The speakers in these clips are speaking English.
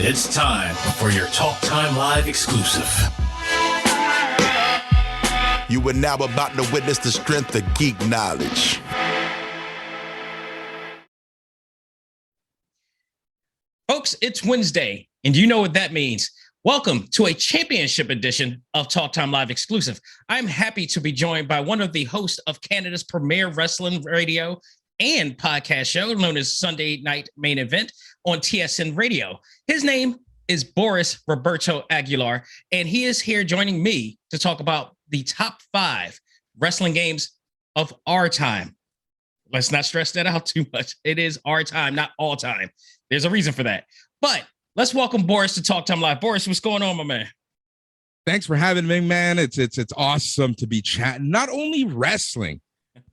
It's time for your Talk Time Live exclusive. You are now about to witness the strength of geek knowledge. Folks, it's Wednesday, and you know what that means. Welcome to a championship edition of Talk Time Live exclusive. I'm happy to be joined by one of the hosts of Canada's premier wrestling radio and podcast show known as Sunday Night Main Event on TSN Radio. His name is Boris Roberto Aguilar, and he is here joining me to talk about the top 5 wrestling games of our time. Let's not stress that out too much. It is our time, not all time. There's a reason for that. But let's welcome Boris to Talk Time Live. Boris, what's going on, my man? Thanks for having me, man. It's awesome to be chatting, not only wrestling,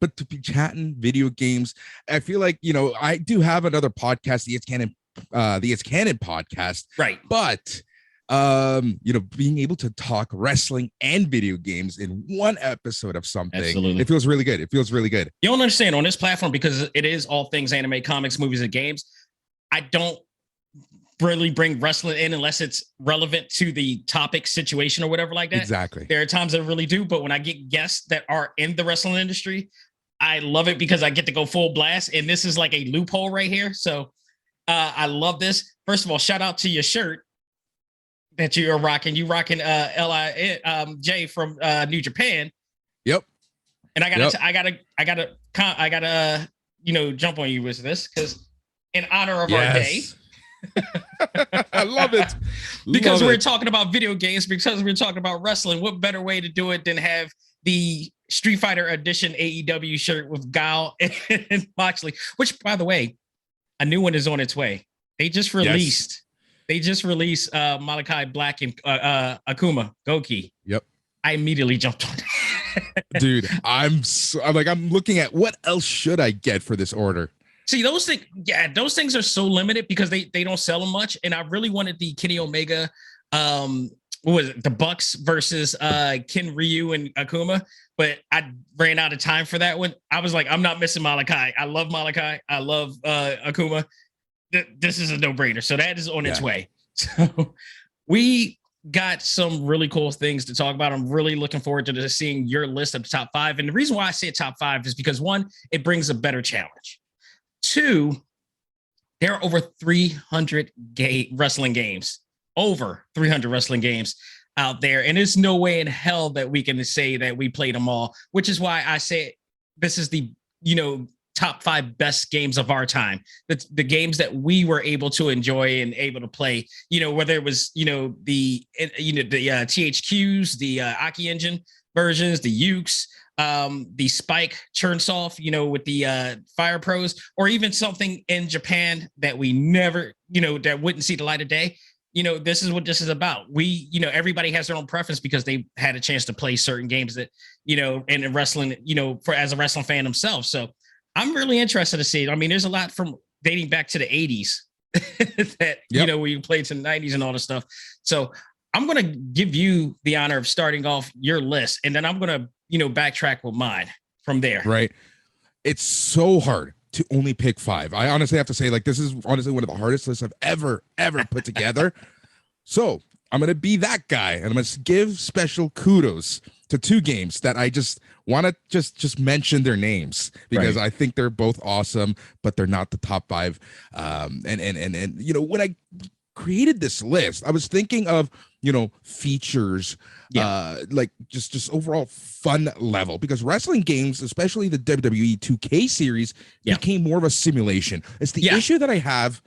but to be chatting video games. I feel like, I do have another podcast, the It's Canon podcast. Right. But, being able to talk wrestling and video games in one episode of something, Absolutely. It feels really good. It feels really good. You don't understand, on this platform, because it is all things anime, comics, movies, and games, I don't really bring wrestling in unless it's relevant to the topic, situation, or whatever like that. Exactly. There are times I really do, but when I get guests that are in the wrestling industry, I love it because I get to go full blast, and this is like a loophole right here. So I love this. First of all, shout out to your shirt that you are rocking. You rocking J from New Japan. Yep. And I gotta jump on you with this because in honor of our day. I love it. Because we're talking about video games, because we're talking about wrestling, what better way to do it than have the Street Fighter Edition AEW shirt with Guile and Moxley, which, by the way, a new one is on its way. They just released Malachi Black and Akuma Goki. Yep. I immediately jumped on it. Dude, I'm looking at what else should I get for this order. See, those things are so limited because they don't sell them much. And I really wanted the Kenny Omega, what was it, the Bucks versus Ken Ryu and Akuma, but I ran out of time for that one. I was like, I'm not missing Malachi. I love Malachi. I love Akuma. This is a no-brainer. So that is on its way. So we got some really cool things to talk about. I'm really looking forward to seeing your list of the top 5. And the reason why I say top 5 is because, 1, it brings a better challenge. 2, there are over 300 wrestling games, over 300 wrestling games out there. And there's no way in hell that we can say that we played them all, which is why I say this is the, top 5 best games of our time. The games that we were able to enjoy and able to play, whether it was, the THQs, the Aki Engine versions, the Ukes, the Spike Churnsoft, with the Fire Pros, or even something in Japan that we never, that wouldn't see the light of day. This is what this is about. We, everybody has their own preference because they had a chance to play certain games that, in wrestling, as a wrestling fan themselves. So I'm really interested to see it. I mean, there's a lot from dating back to the 80s that, we played to the 90s and all this stuff. So I'm going to give you the honor of starting off your list, and then I'm going to, backtrack with mine from there. Right. It's so hard to only pick 5. I honestly have to say, this is honestly one of the hardest lists I've ever put together. So I'm going to be that guy, and I'm going to give special kudos to 2 games that I just want to just mention their names because I think they're both awesome, but they're not the top 5. And when I created this list, I was thinking of, features, just overall fun level, because wrestling games, especially the WWE 2K series, became more of a simulation. It's the issue that I have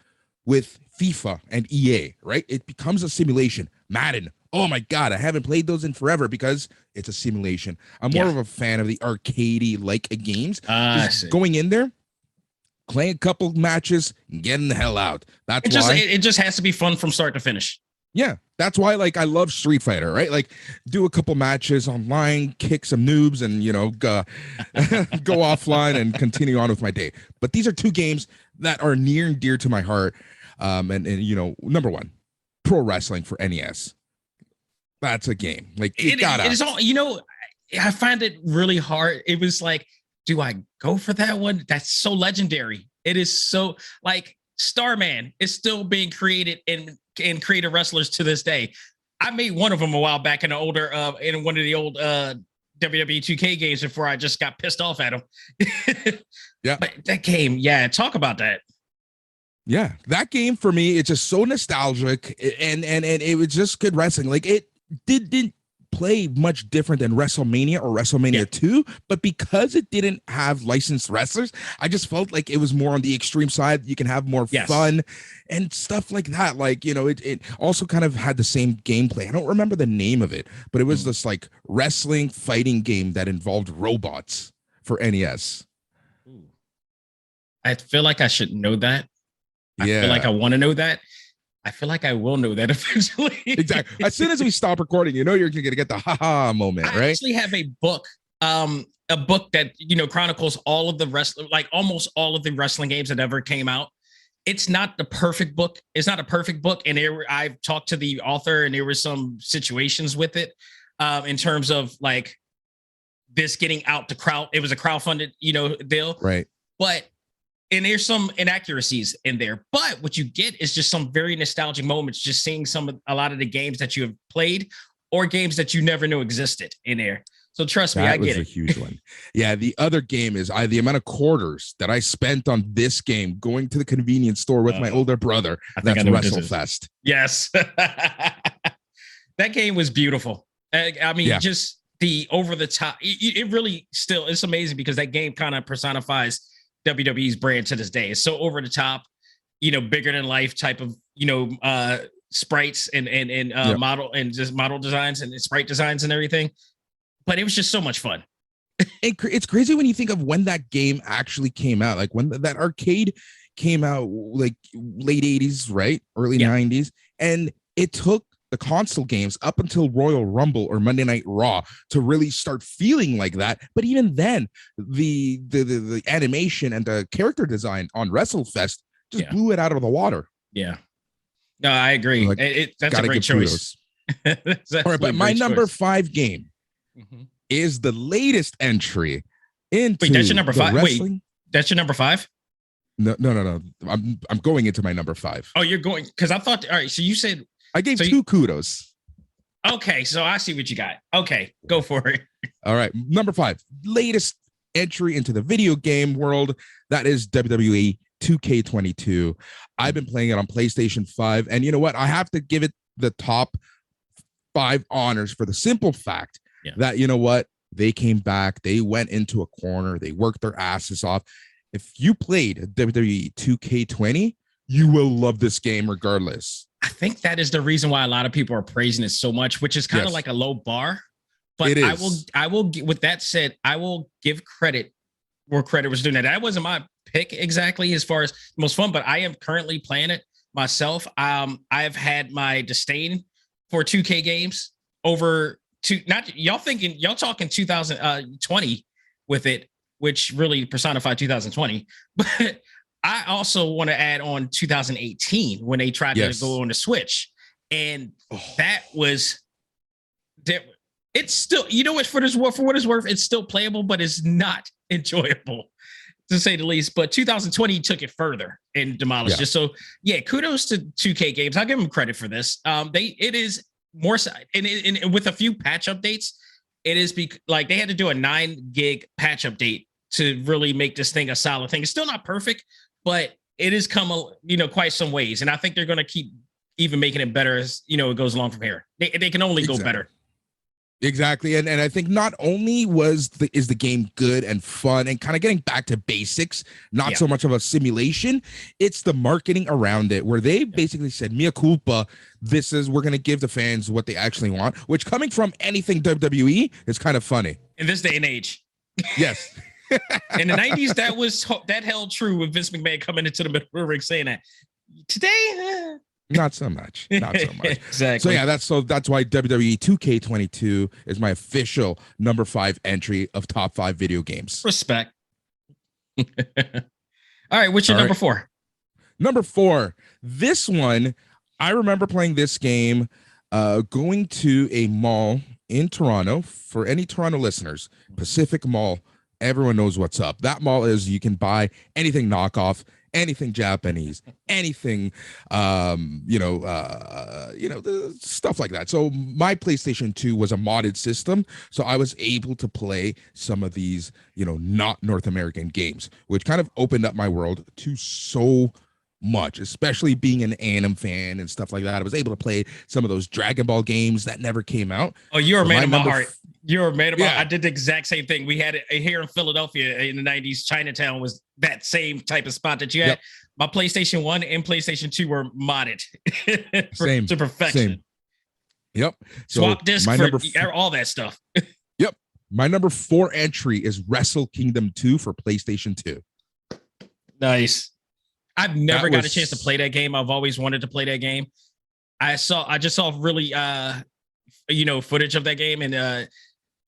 with FIFA and EA, right? It becomes a simulation. Madden, oh my God, I haven't played those in forever because it's a simulation. I'm more of a fan of the arcadey-like games. Just going in there, playing a couple matches, and getting the hell out. It just has to be fun from start to finish. Yeah, that's why I love Street Fighter, right? Do a couple matches online, kick some noobs, and go offline and continue on with my day. But these are 2 games that are near and dear to my heart. And number 1, pro wrestling for NES. That's a game. It is all, I find it really hard. It was like, do I go for that one? That's so legendary. It is so Starman is still being created and created wrestlers to this day. I made one of them a while back in the older in one of the old WWE 2K games before I just got pissed off at him. Yeah. But that game, yeah, talk about that. Yeah, that game for me, it's just so nostalgic, and it was just good wrestling. Like, it didn't play much different than WrestleMania or WrestleMania 2, but because it didn't have licensed wrestlers, I just felt like it was more on the extreme side. You can have more fun and stuff like that. Like, you know, it also kind of had the same gameplay. I don't remember the name of it, but it was this like wrestling fighting game that involved robots for NES. I feel like I should know that. I feel like I want to know that. I feel like I will know that eventually. Exactly. As soon as we stop recording, you know you're going to get the haha moment, right? I actually have a book that, you know, chronicles all of the wrestling, like almost all of the wrestling games that ever came out. It's not the perfect book. It's not a perfect book. And I've talked to the author, and there were some situations with it in terms of like this getting out to crowd. It was a crowdfunded, you know, deal. Right. And there's some inaccuracies in there, but what you get is just some very nostalgic moments, just seeing a lot of the games that you have played or games that you never knew existed in there. So trust me, I get it. That was a huge one. Yeah, the other game is the amount of quarters that I spent on this game going to the convenience store with my older brother. That's WrestleFest. Yes. That game was beautiful. I mean, just the over the top. It really still, it's amazing because that game kind of personifies WWE's brand to this day. It's so over the top, you know, bigger than life type of, you know, sprites and model and just model designs and sprite designs and everything. But it was just so much fun. It's crazy when you think of when that game actually came out. Like when that arcade came out, like late 80s, right? Early 90s. And it took the console games up until Royal Rumble or Monday Night Raw to really start feeling like that. But even then, the animation and the character design on WrestleFest just blew it out of the water. Yeah. No, I agree. Like, that's a great choice. All right, but my number 5 game is the latest entry into Wait, that's your number 5? Wrestling. Wait, that's your number 5? No. I'm going into my number 5. Oh, you're going, because I thought, all right, so you said I gave 2 kudos. Okay, so I see what you got. Okay, go for it. All right, number 5, latest entry into the video game world. That is WWE 2K22. I've been playing it on PlayStation 5, and you know what? I have to give it the top 5 honors for the simple fact that, you know what? They came back, they went into a corner, they worked their asses off. If you played WWE 2K20, you will love this game regardless. I think that is the reason why a lot of people are praising it so much, which is kind of like a low bar. But I will, with that said, I will give credit where credit was due. That wasn't my pick exactly as far as most fun, but I am currently playing it myself. I've had my disdain for 2K games over y'all talking 2020 with it, which really personified 2020. But I also want to add on 2018 when they tried to go on the Switch, and that was it's still, you know what, for what it's worth, it's still playable, but it's not enjoyable to say the least. But 2020 took it further and demolished it. So kudos to 2K games. I'll give them credit for this. It is more and with a few patch updates, it is like they had to do a 9 gig patch update to really make this thing a solid thing. It's still not perfect, but it has come, quite some ways. And I think they're going to keep even making it better as, it goes along from here. They can only go better. Exactly. And I think not only is the game good and fun and kind of getting back to basics, not so much of a simulation, it's the marketing around it where they basically said, mea culpa, we're going to give the fans what they actually want, which coming from anything WWE is kind of funny. In this day and age. Yes. In the 90s, that held true with Vince McMahon coming into the middle of the ring saying that. Today, not so much. Exactly. So yeah, that's why WWE 2K22 is my official number 5 entry of top 5 video games. Respect. All right, what's your number 4? Number 4. This one, I remember playing this game, going to a mall in Toronto. For any Toronto listeners, Pacific Mall. Everyone knows what's up. That mall is, you can buy anything knockoff, anything Japanese, anything, the stuff like that. So my PlayStation 2 was a modded system, so I was able to play some of these, not North American games, which kind of opened up my world to so much, especially being an anime fan and stuff like that. I was able to play some of those Dragon Ball games that never came out. Oh, you're a man of my heart. You're a man of my Yeah. I did the exact same thing. We had it here in Philadelphia in the 90s. Chinatown was that same type of spot that you had. Yep. My PlayStation 1 and PlayStation 2 were modded Same. to perfection. Same. Yep. So Swap disc for all that stuff. Yep. My number 4 entry is Wrestle Kingdom 2 for PlayStation 2. Nice. I've never got a chance to play that game. I've always wanted to play that game. I just saw really footage of that game, and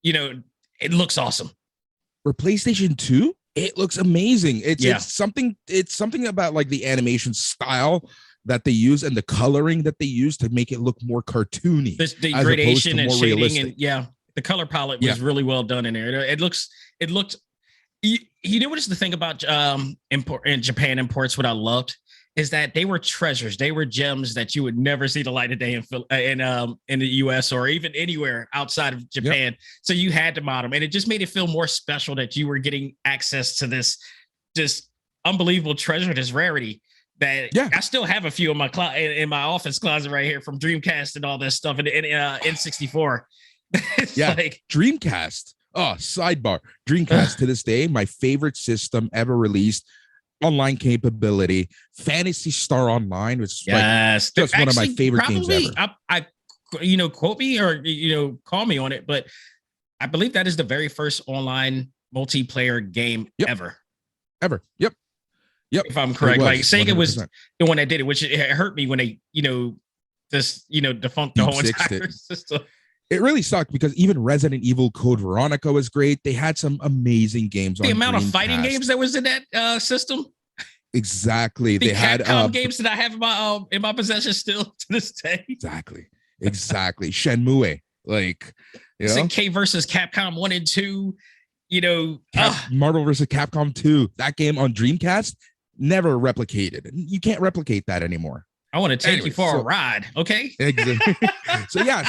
it looks awesome. For PlayStation 2, it looks amazing. It's something about like the animation style that they use and the coloring that they use to make it look more cartoony. The gradation and shading realistic. and the color palette was really well done in there. It looked. You know what is the thing about Japan imports? What I loved is that they were treasures. They were gems that you would never see the light of day in the US or even anywhere outside of Japan. Yep. So you had to mod them, and it just made it feel more special that you were getting access to this unbelievable treasure, this rarity. That I still have a few in my office closet right here from Dreamcast and all this stuff and N64. It's like Dreamcast. Oh, sidebar. Dreamcast to this day, my favorite system ever released. Online capability, Phantasy Star Online, which is just one of my favorite games ever. I quote me or call me on it, but I believe that is the very first online multiplayer game ever. Yep. If I'm correct, like Sega 100%. Was the one that did it, which it hurt me when they defunct the whole entire system. It really sucked because even Resident Evil Code Veronica was great. They had some amazing games. The amount of fighting games that was in that system. Exactly. They had Capcom games that I have in my possession still to this day. Exactly. Shenmue, K versus Capcom 1 and 2. Marvel versus Capcom 2. That game on Dreamcast never replicated. You can't replicate that anymore. I want to take you for a ride. Okay. Exactly.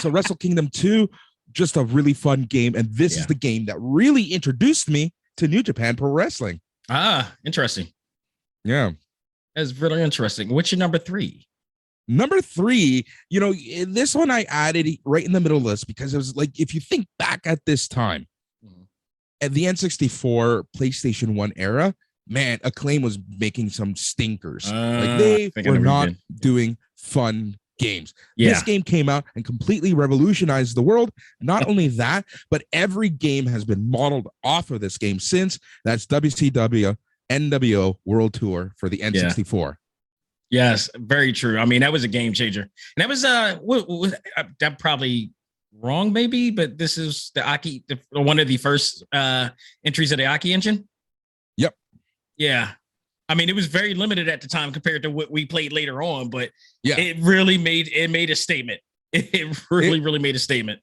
So Wrestle Kingdom 2, just a really fun game. And this is the game that really introduced me to New Japan Pro Wrestling. Ah, interesting. Yeah. That's really interesting. What's your number 3? Number 3, this one I added right in the middle of this because it was like, if you think back at this time, at the N64 PlayStation 1 era, man, Acclaim was making some stinkers. They were not doing fun games. This game came out and completely revolutionized the world. Not only that, but every game has been modeled off of this game since. That's WCW NWO World Tour for the N64. Yes, very true. I mean, that was a game changer. And that was that probably wrong, maybe, but this is one of the first entries of the Aki engine. Yep. Yeah. I mean, it was very limited at the time compared to what we played later on, but it really made a statement. It really made a statement.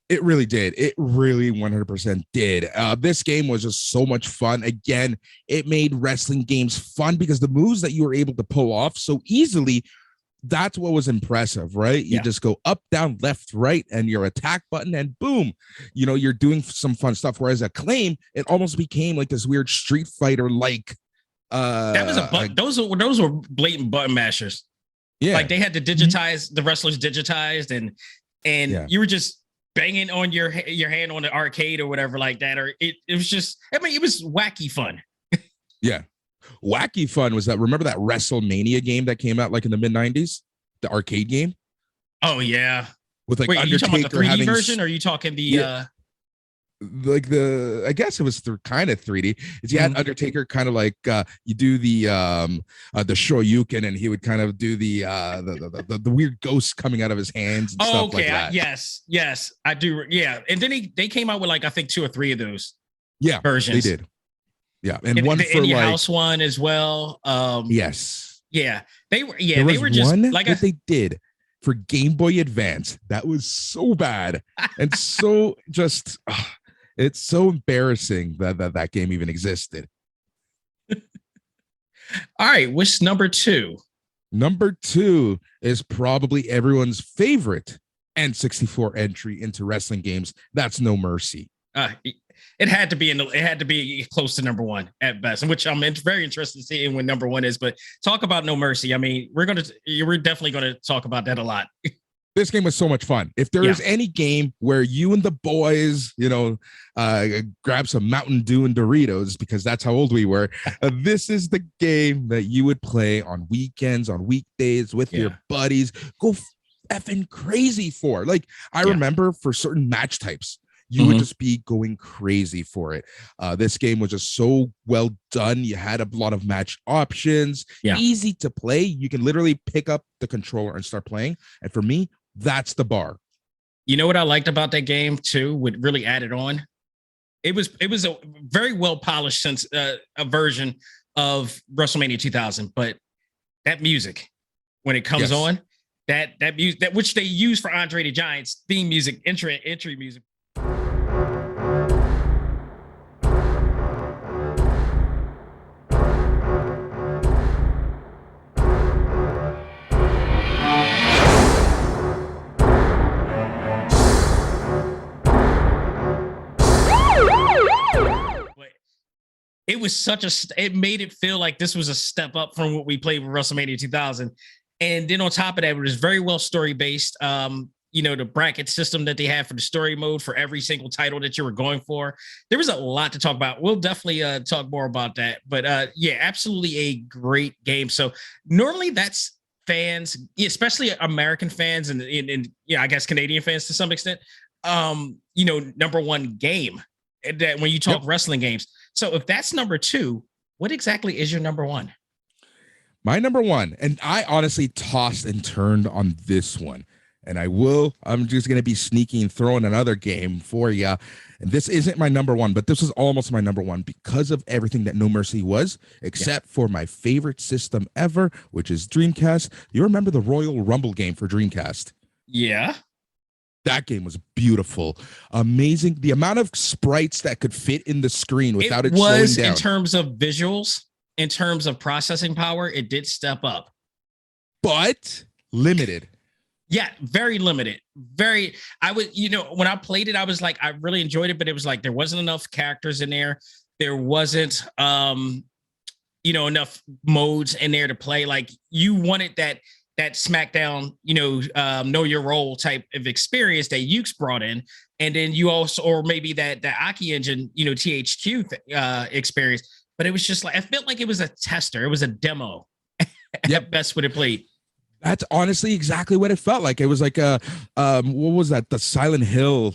It really did. It really 100% did. This game was just so much fun. Again, it made wrestling games fun because the moves that you were able to pull off so easily, that's what was impressive, right? You just go up, down, left, right, and your attack button, and boom, you're doing some fun stuff. Whereas Acclaim, it almost became like this weird Street Fighter like. That was a button. Those were blatant button mashers. Yeah, like they had to digitize the wrestlers digitized, and you were just banging on your hand on the arcade or whatever like that, or it was just. I mean, it was wacky fun. Yeah. Wacky fun was that. Remember that WrestleMania game that came out like in the mid 90s, the arcade game? Oh yeah, with like Undertaker, are you talking about the 3D version, or are you talking the like the? I guess it was kind of 3D. Is you had Undertaker kind of like you do the Shoryuken, and he would kind of do the weird ghosts coming out of his hands. And stuff like that. Yes, I do. Yeah, and then they came out with like I think 2 or 3 of those. Versions they did. Yeah, and one for Indie like House one as well. Yes. Yeah, they were. Yeah, there they were just one like they did for Game Boy Advance. That was so bad and so just. It's so embarrassing that game even existed. All right, what's number two? Number two is probably everyone's favorite N64 entry into wrestling games. That's No Mercy. It had to be it had to be close to number one at best, which I'm very interested in seeing when number one is. But talk about No Mercy. I mean, we're definitely gonna talk about that a lot. This game was so much fun. If there is any game where you and the boys, grab some Mountain Dew and Doritos, because that's how old we were, this is the game that you would play on weekends, on weekdays with your buddies. Go effing crazy for. Like, I remember for certain match types, you would just be going crazy for it. This game was just so well done. You had a lot of match options, easy to play. You can literally pick up the controller and start playing. And for me, that's the bar. You know what I liked about that game too? What really added on? It was a very well polished a version of WrestleMania 2000, but that music when it comes on, that music that which they use for Andre the Giant's theme music, entry music. It was it made it feel like this was a step up from what we played with WrestleMania 2000. And then on top of that, it was very well story based. The bracket system that they had for the story mode for every single title that you were going for. There was a lot to talk about. We'll definitely talk more about that. But absolutely a great game. So normally that's fans, especially American fans and I guess Canadian fans to some extent, number one game that when you talk wrestling games. So if that's number two, what exactly is your number one? My number one, and I honestly tossed and turned on this one, and I'm just going to be sneaky and throwing another game for you. And this isn't my number one, but this is almost my number one because of everything that No Mercy was, except for my favorite system ever, which is Dreamcast. You remember the Royal Rumble game for Dreamcast? Yeah. That game was beautiful, amazing. The amount of sprites that could fit in the screen without it slowing down. In terms of visuals, in terms of processing power, it did step up, but limited. Yeah, very limited. When I played it, I was like, I really enjoyed it, but it was like there wasn't enough characters in there. There wasn't, enough modes in there to play. Like you wanted that SmackDown, know your role type of experience that Ukes brought in. And then you also, or maybe that Aki engine, THQ experience, but it was just like, I felt like it was a tester. It was a demo at best when it played. That's honestly exactly what it felt like. It was like what was that? The Silent Hill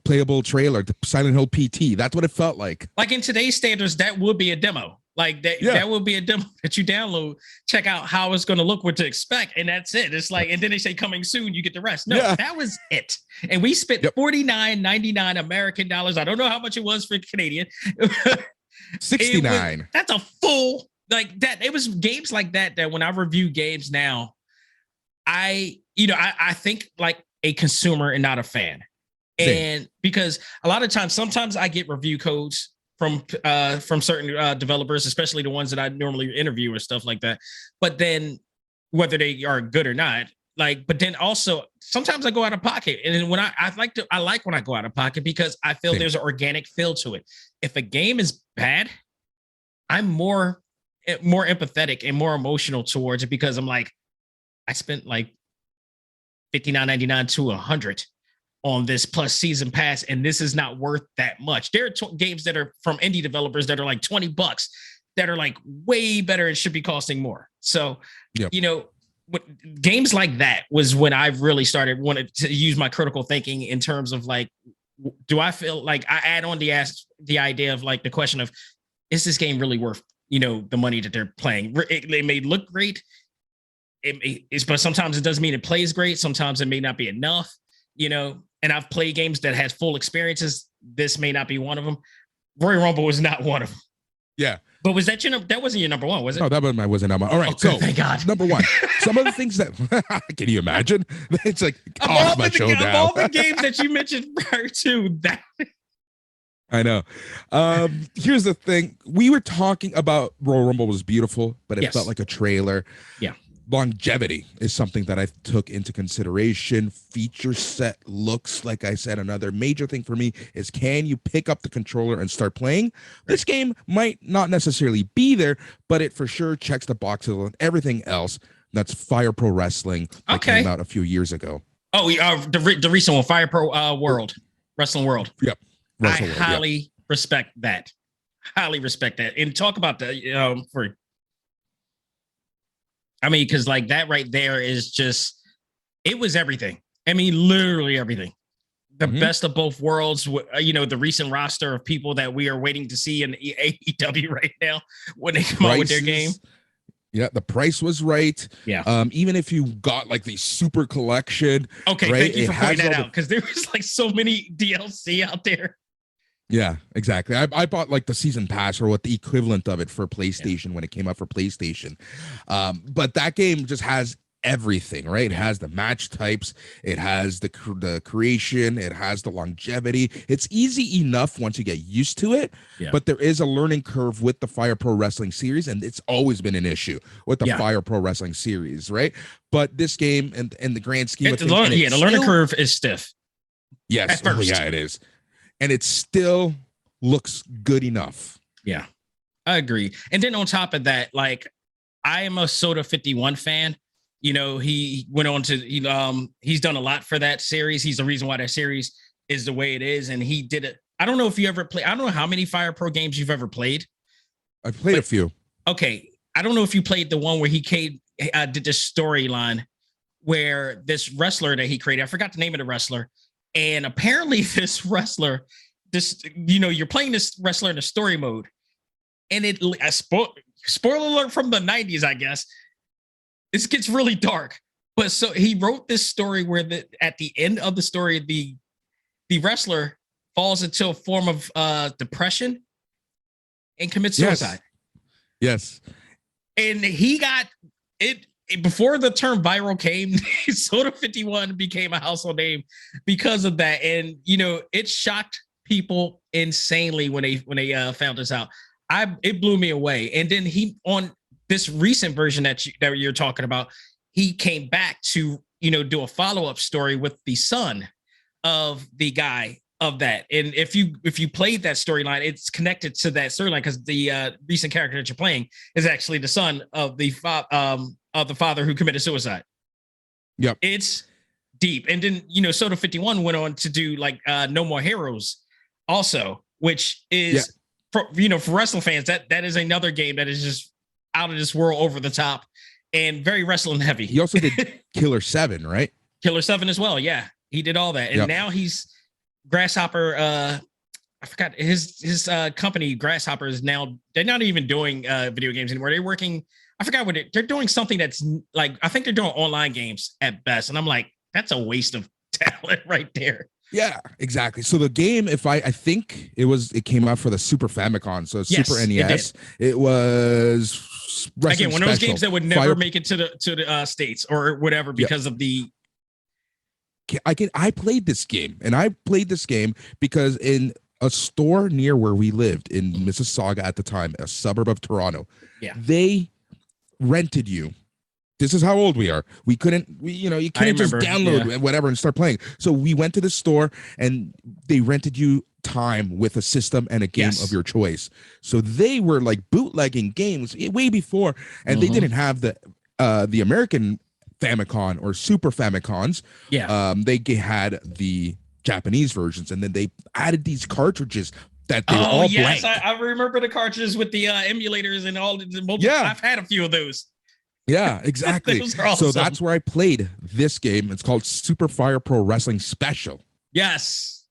playable trailer, the Silent Hill PT. That's what it felt like. Like in today's standards, that would be a demo. Like that would be a demo that you download, check out how it's going to look, what to expect, and that's it. It's like, and then they say coming soon, you get the rest. No, that was it. And we spent $49.99 American dollars. I don't know how much it was for Canadian. 69. That's a full like that. It was games like that when I review games now, I think like a consumer and not a fan. Same. And because a lot of times, sometimes I get review codes from certain developers, especially the ones that I normally interview or stuff like that. But then whether they are good or not, but then also sometimes I go out of pocket. And then when I like when I go out of pocket because I feel there's an organic feel to it. If a game is bad, I'm more empathetic and more emotional towards it because I'm like, I spent like $59.99 to $100 on this plus season pass, and this is not worth that much. There are games that are from indie developers that are like $20 that are like way better and should be costing more. So, games like that was when I really wanted to use my critical thinking in terms of like, do I feel like I add on the idea of like the question of, is this game really worth, the money that they're playing? It may look great. But sometimes it doesn't mean it plays great. Sometimes it may not be enough, and I've played games that has full experiences. This may not be one of them. Royal Rumble was not one of them. Yeah. But was that that wasn't your number one, was it? No, that wasn't number one. All right. So thank God. Number one. Some of the things that can you imagine? It's like of all the games that you mentioned prior to that. I know. Here's the thing. We were talking about Royal Rumble was beautiful, but it felt like a trailer. Yeah. Longevity is something that I took into consideration. Feature set looks, like I said, another major thing for me is, can you pick up the controller and start playing? This game might not necessarily be there, but it for sure checks the boxes on everything else. That's Fire Pro Wrestling that came out a few years ago. Oh, the recent one, Fire Pro World, Wrestling World. Yep. I highly respect that. Highly respect that. And talk about the because like that right there is just, it was everything. I mean, literally everything. The best of both worlds. The recent roster of people that we are waiting to see in AEW right now when they come out with their game. Yeah, the price was right. Yeah. Even if you got like the super collection. Okay, right, thank you for pointing that out, because there was like so many DLC out there. Yeah, exactly. I bought like the season pass, or what the equivalent of it for PlayStation when it came out for PlayStation. But that game just has everything, right? It has the match types, it has the creation, it has the longevity. It's easy enough once you get used to it, but there is a learning curve with the Fire Pro Wrestling series, and it's always been an issue with the Fire Pro Wrestling series, right? But this game, and the grand scheme of things, the learning curve is stiff. Yes, at first. yeah, it is. And it still looks good enough. Yeah, I agree. And then on top of that, like, I am a Soda 51 fan. He went on to, he's done a lot for that series. He's the reason why that series is the way it is. And he did it. I don't know if you ever play. I don't know how many Fire Pro games you've ever played. I've played a few. Okay. I don't know if you played the one where he did this storyline where this wrestler that he created, I forgot the name of the wrestler. And apparently this wrestler, you're playing this wrestler in a story mode. And spoiler alert from the 90s, I guess. This gets really dark. But so he wrote this story where at the end of the story, the wrestler falls into a form of depression and commits suicide. Yes. And he got it. Before the term viral came, Soda 51 became a household name because of that. And, it shocked people insanely when they found this out. It blew me away. And then he, on this recent version that you're talking about, he came back to, do a follow-up story with the son of the guy of that. And if you played that storyline, it's connected to that storyline, because the recent character that you're playing is actually the son of the father who committed suicide. Yep. It's deep. And then, Soda 51 went on to do like No More Heroes also, which is, for wrestling fans, that is another game that is just out of this world, over the top, and very wrestling heavy. He also did Killer 7, right? Killer 7 as well. Yeah. He did all that. And now he's Grasshopper. I forgot his company, Grasshopper, is now, they're not even doing video games anymore. They're working, I forgot what they're doing, something that's like, I think they're doing online games at best. And I'm like, that's a waste of talent right there. Yeah, exactly. So the game, I think it came out for the Super Famicom, so Super NES. It was again one of those games that would never make it to the States or whatever because of the. I played this game, and I played this game because in a store near where we lived in Mississauga at the time, a suburb of Toronto, they rented you. This is how old we are. You couldn't just download whatever and start playing. So we went to the store and they rented you time with a system and a game of your choice. So they were like bootlegging games way before, and they didn't have the American Famicom or Super Famicons. They had the Japanese versions, and then they added these cartridges that they were all blank. I remember the cartridges with the emulators and all the mobile. I've had a few of those. Yeah, exactly. Awesome. So that's where I played this game. It's called Super Fire Pro Wrestling Special. Yes.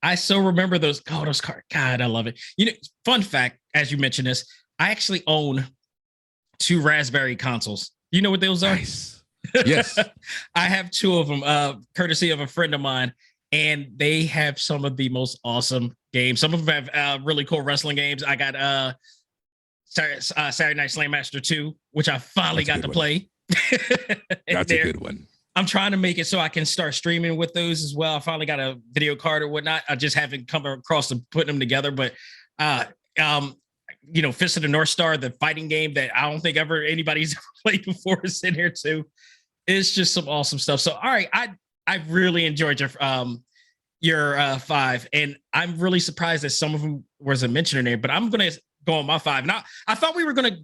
I so remember those. Oh, those cards. God, I love it. Fun fact, as you mentioned this, I actually own 2 Raspberry consoles. You know what those are? Nice. Yes. I have 2 of them, courtesy of a friend of mine, and they have some of the most awesome games. Some of them have really cool wrestling games. I got Saturday Night Slam Master 2, which I finally got to play. That's a good one. I'm trying to make it so I can start streaming with those as well. I finally got a video card or whatnot. I just haven't come across to putting them together. But Fist of the North Star, the fighting game that I don't think ever anybody's ever played before, is in here too. It's just some awesome stuff. So, all right, I really enjoyed your 5, and I'm really surprised that some of them wasn't mentioned in there. But I'm gonna go on my 5. Now, I thought we were gonna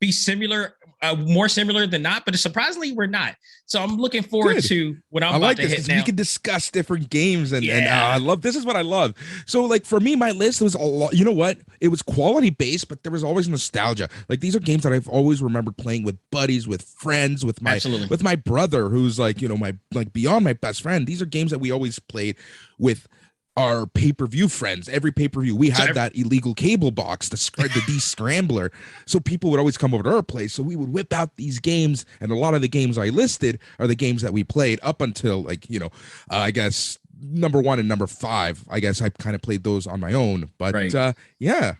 be similar, more similar than not, but surprisingly, we're not. So I'm looking forward to what I'm about to hit now. We can discuss different games, and I love this. Is what I love. So, like, for me, my list was a lot. You know what? It was quality based, but there was always nostalgia. Like, these are games that I've always remembered playing with buddies, with friends, with my brother, who's like, beyond my best friend. These are games that we always played with our pay-per-view friends. Every pay-per-view we had that illegal cable box, the D-Scrambler, so people would always come over to our place, so we would whip out these games, and a lot of the games I listed are the games that we played up until, I guess number 1 and number 5. I guess I kind of played those on my own, but yeah,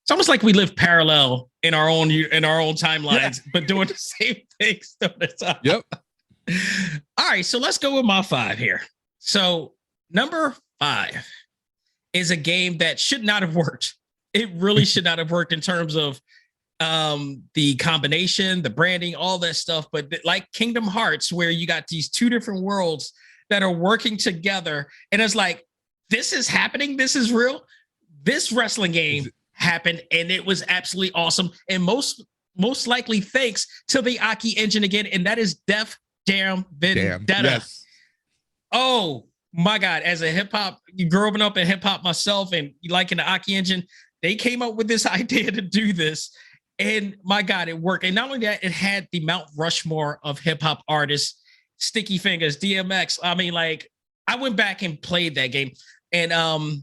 it's almost like we live parallel in our own timelines, but doing the same things all the time. Yep. All right, so let's go with my 5 here. So number 5 is a game that should not have worked. It really should not have worked in terms of the combination, the branding, all that stuff. But like Kingdom Hearts, where you got these 2 different worlds that are working together, and it's like, this is happening. This is real. This wrestling game happened, and it was absolutely awesome. And most likely thanks to the Aki engine again, and that is Def Jam Vendetta. Yes. Oh my God, as a hip-hop, growing up in hip-hop myself and liking the Aki engine, they came up with this idea to do this, and my God, it worked. And not only that, it had the Mount Rushmore of hip-hop artists, Sticky Fingers, DMX. I mean, like, I went back and played that game, and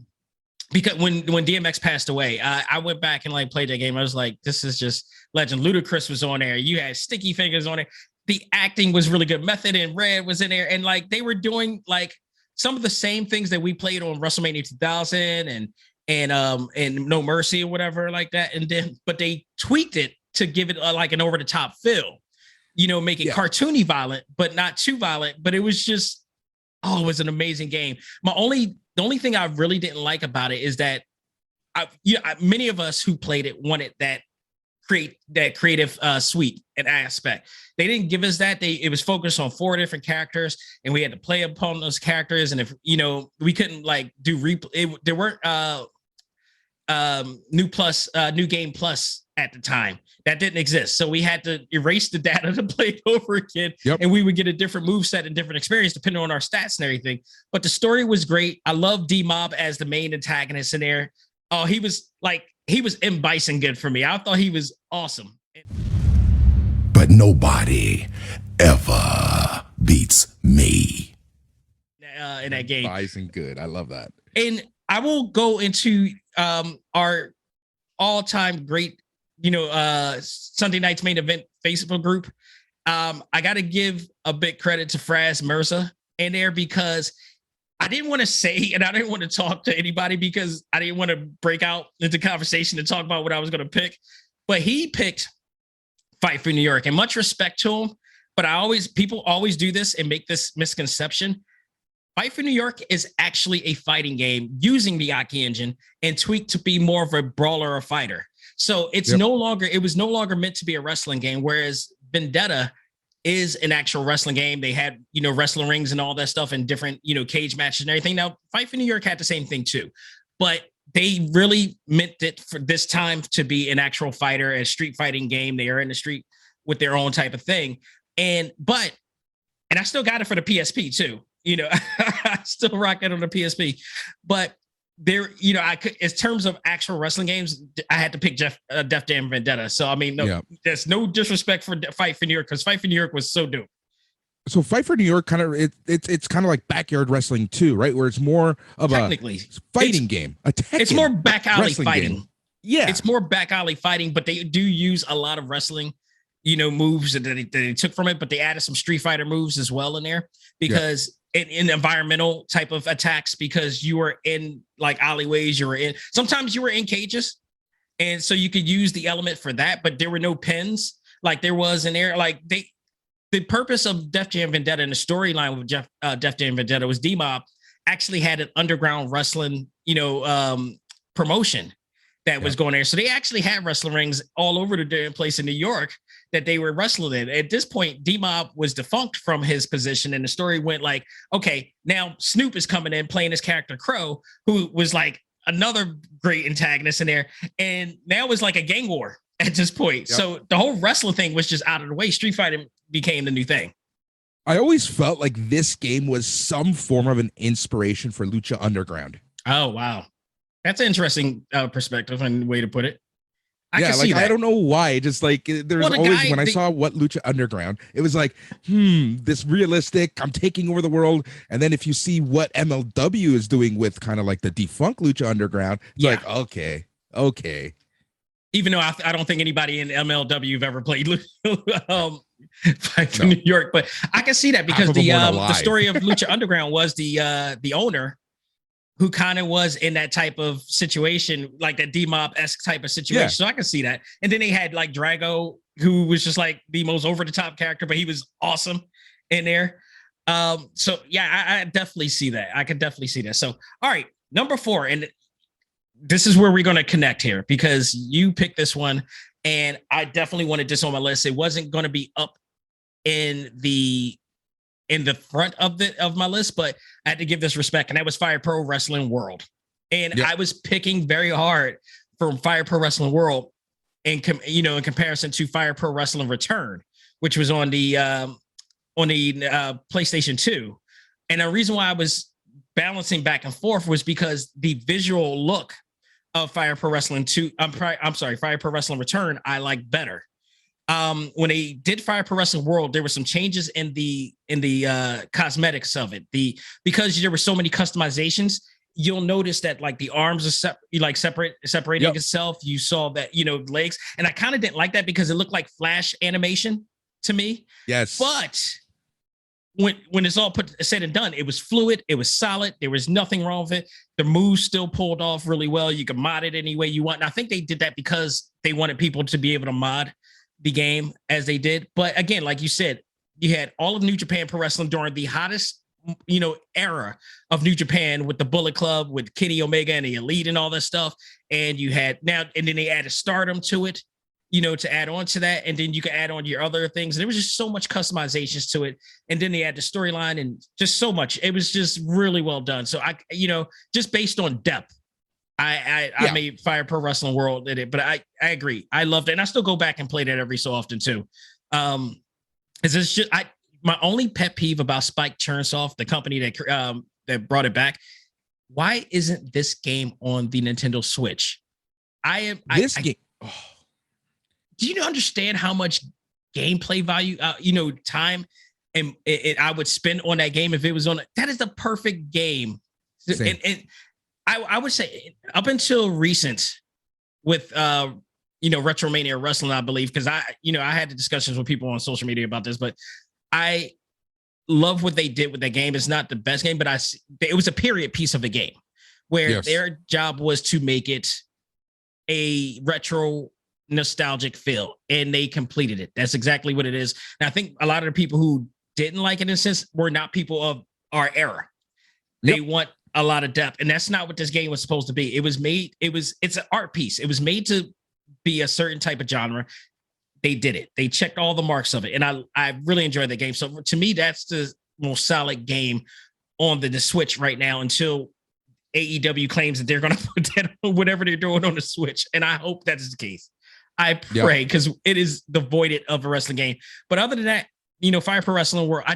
because when DMX passed away, I went back and like played that game. I was like, this is just legend. Ludacris was on there. You had Sticky Fingers on there. The acting was really good. Method and Red was in there, and like they were doing like some of the same things that we played on WrestleMania 2000 and No Mercy or whatever like that. And then, but they tweaked it to give it like an over the top feel, make it cartoony violent, but not too violent. But it was just, it was an amazing game. The only thing I really didn't like about it is that many of us who played it wanted that creative suite and aspect. They didn't give us that. It was focused on 4 different characters, and we had to play upon those characters. And if we couldn't like do there weren't new game plus at the time. That didn't exist, so we had to erase the data to play it over again. And we would get a different move set and different experience depending on our stats and everything. But the story was great. I love D-Mob as the main antagonist in there. Oh, he was M. Bison good for me. I thought he was awesome. But nobody ever beats me. In that game. Bison good. I love that. And I will go into our all-time great, Sunday Night's Main Event Facebook group. I got to give a big credit to Fraz Mirza in there, because I didn't want to say, and I didn't want to talk to anybody because I didn't want to break out into conversation to talk about what I was going to pick. But he picked Fight for New York, and much respect to him. But people always do this and make this misconception. Fight for New York is actually a fighting game using the Aki engine and tweaked to be more of a brawler or fighter. So it was no longer meant to be a wrestling game, whereas Vendetta is an actual wrestling game. They had, wrestling rings and all that stuff and different, cage matches and everything. Now, Fight for New York had the same thing too, but they really meant it for this time to be an actual fighter, a street fighting game. They are in the street with their own type of thing. And I still got it for the PSP too. I still rock it on the PSP, but there, I could, in terms of actual wrestling games, I had to pick Def Jam Vendetta. So, I mean, there's no disrespect for Fight for New York, because Fight for New York was so dope. So Fight for New York it's kind of like backyard wrestling too, right? Where it's more of a fighting game. It's more back alley fighting. Game. Yeah. It's more back alley fighting, but they do use a lot of wrestling, moves that they took from it, but they added some Street Fighter moves as well in there, because in environmental type of attacks, because you were in like alleyways, sometimes you were in cages. And so you could use the element for that, but there were no pins like there was in there. Like the purpose of Def Jam Vendetta and the storyline with Def Jam Vendetta was D-Mob actually had an underground wrestling, promotion that was going there. So they actually had wrestling rings all over the damn place in New York that they were wrestling in. At this point, D-Mob was defunct from his position, and the story went like, okay, now Snoop is coming in playing his character Crow, who was like another great antagonist in there, and now it's like a gang war at this point. Yep. So the whole wrestling thing was just out of the way. Street fighting became the new thing. I always felt like this game was some form of an inspiration for Lucha Underground. Oh, wow. That's an interesting perspective and way to put it. I can see that. I don't know why. Just like there's always when I saw what Lucha Underground, it was like, this realistic. I'm taking over the world. And then if you see what MLW is doing with kind of like the defunct Lucha Underground, it's like, okay. Even though I don't think anybody in MLW have ever played Fight for New York, but I can see that because the story of Lucha Underground was the owner who kind of was in that type of situation, like that D-Mob-esque type of situation. Yeah. So I can see that. And then they had like Drago, who was just like the most over-the-top character, but he was awesome in there. So yeah, I definitely see that. I can definitely see that. So, all right, number 4. And this is where we're going to connect here because you picked this one and I definitely wanted this on my list. It wasn't going to be up in the front of my list, but I had to give this respect, and that was Fire Pro Wrestling World. And I was picking very hard from Fire Pro Wrestling World in comparison to Fire Pro Wrestling Return, which was on the PlayStation 2. And the reason why I was balancing back and forth was because the visual look of Fire Pro Wrestling 2, Fire Pro Wrestling Return, I like better. When they did Fire Pro Wrestling World, there were some changes in the cosmetics of it. Because there were so many customizations, you'll notice that like the arms are separating itself. You saw that, legs, and I kind of didn't like that because it looked like Flash animation to me. Yes, but when it's all said and done, it was fluid, it was solid, there was nothing wrong with it. The moves still pulled off really well. You can mod it any way you want. And I think they did that because they wanted people to be able to mod the game as they did. But again, like you said, you had all of New Japan Pro Wrestling during the hottest, era of New Japan with the Bullet Club, with Kenny Omega and the Elite and all that stuff. And you had and then they added Stardom to it, to add on to that. And then you can add on your other things. And there was just so much customizations to it. And then they had the storyline and just so much. It was just really well done. So I, just based on depth, I made Fire Pro Wrestling World in it, but I agree. I loved it. And I still go back and play that every so often too. My only pet peeve about Spike Churnsoft, the company that brought it back, why isn't this game on the Nintendo Switch? Do you understand how much gameplay value, time and I would spend on that game if it was on it? That is the perfect game. And I would say up until recent with Retromania Wrestling, I believe, because I had the discussions with people on social media about this, but I love what they did with that game. It's not the best game, but it was a period piece of the game where their job was to make it a retro nostalgic feel, and they completed it. That's exactly what it is. And I think a lot of the people who didn't like it in a sense were not people of our era. They want a lot of depth, and that's not what this game was supposed to be. It's an art piece. It was made to be a certain type of genre. They did it. They checked all the marks of it, and I really enjoyed the game. So to me, that's the most solid game on the Switch right now until AEW claims that they're going to put that on whatever they're doing on the Switch, and I hope that is the case. I pray, because it is devoid of a wrestling game. But other than that, Fire Pro Wrestling World,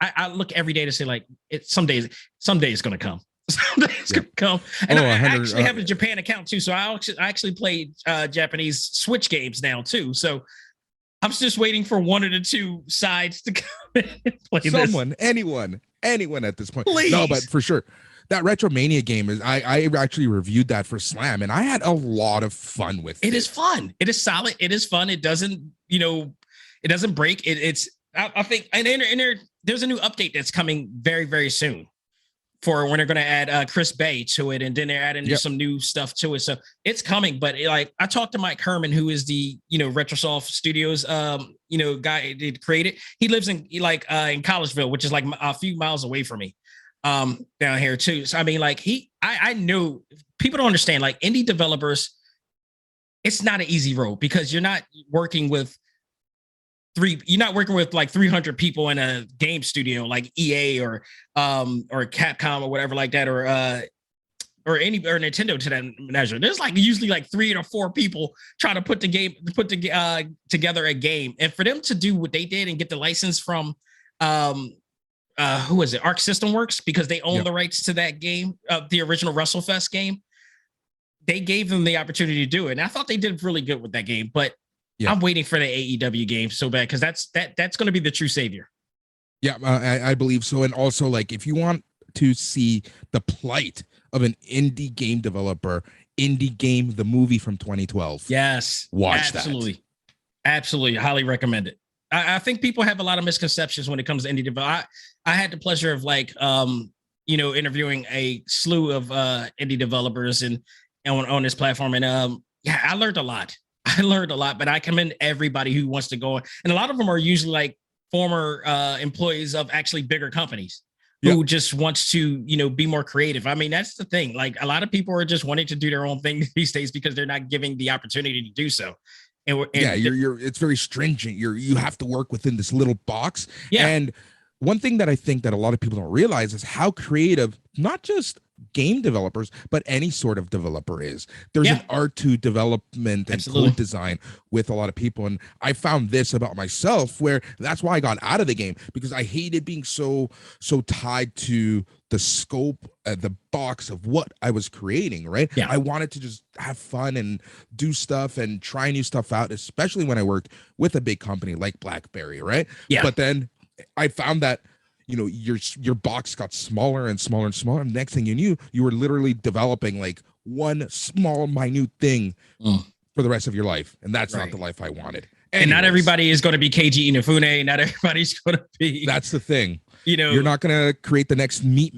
I look every day to say like someday it's going to come. Someday it's going to come. And I actually have a Japan account too, so I actually play Japanese Switch games now too. So I'm just waiting for one of the two sides to come and play someone, anyone at this point. Please. No, but for sure. That Retromania game is I actually reviewed that for Slam, and I had a lot of fun with it. It is fun. It is solid. It is fun. It doesn't, it doesn't break. I think, and there's a new update that's coming very, very soon for when they're going to add Chris Bay to it, and then they're adding some new stuff to it. So it's coming. But like I talked to Mike Herman, who is the Retrosoft Studios guy that created. He lives in Collegeville, which is like a few miles away from me down here too. So I mean, like I know people don't understand, like indie developers, it's not an easy road because you're not working with like 300 people in a game studio like EA or Capcom or whatever like that, or Nintendo to that measure. There's like usually like 3 or 4 people trying to put together a game, and for them to do what they did and get the license from who is it, Arc System Works, because they own the rights to that game, the original WrestleFest game. They gave them the opportunity to do it, and I thought they did really good with that game, but I'm waiting for the AEW game so bad because that's going to be the true savior. Yeah, I believe so. And also, like, if you want to see the plight of an indie game developer, Indie Game, the movie from 2012. Yes, watch that. Absolutely, highly recommend it. I think people have a lot of misconceptions when it comes to indie development. I had the pleasure of interviewing a slew of indie developers and on this platform, and I learned a lot. But I commend everybody who wants to go, and a lot of them are usually like former employees of actually bigger companies who just wants to, be more creative. I mean, that's the thing. Like a lot of people are just wanting to do their own thing these days because they're not giving the opportunity to do so. And it's very stringent. You have to work within this little box. Yeah. And one thing that I think that a lot of people don't realize is how creative, not just game developers, but any sort of developer is. There's an art to development and code design with a lot of people. And I found this about myself, where that's why I got out of the game, because I hated being so tied to the scope, the box of what I was creating, right? Yeah. I wanted to just have fun and do stuff and try new stuff out, especially when I worked with a big company like BlackBerry, right? Yeah. But then I found that your box got smaller and smaller and smaller. And next thing you knew, you were literally developing like one small, minute thing for the rest of your life. And that's not the life I wanted. Anyways, and not everybody is going to be Keiji Inafune. Not everybody's going to be. That's the thing. You're not going to create the next meat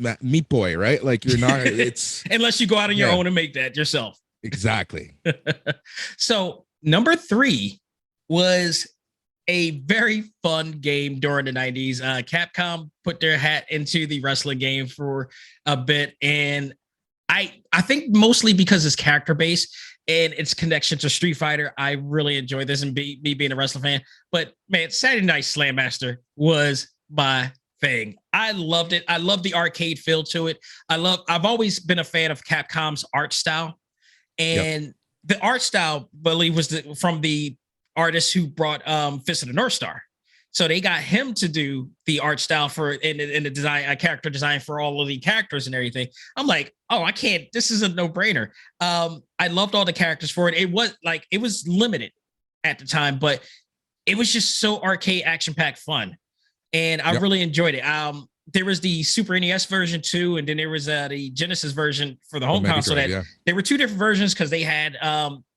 boy, right? Like you're not. It's unless you go out on your own and make that yourself. Exactly. So number 3 was a very fun game during the 90s. Capcom put their hat into the wrestling game for a bit, and I think mostly because it's character based and its connection to Street Fighter, I really enjoy this, and me being a wrestling fan. But man, Saturday Night Slam Master was my thing. I loved it. I love the arcade feel to it. I've always been a fan of Capcom's art style, and the art style, I believe, was from the artist who brought Fist of the North Star. So they got him to do the art style for in the design, character design for all of the characters and everything. I'm like, oh, I can't. This is a no-brainer. I loved all the characters for it. It was limited at the time, but it was just so arcade action-packed fun, and I really enjoyed it. There was the Super NES version too, and then there was the Genesis version for the home console. There were 2 different versions because they had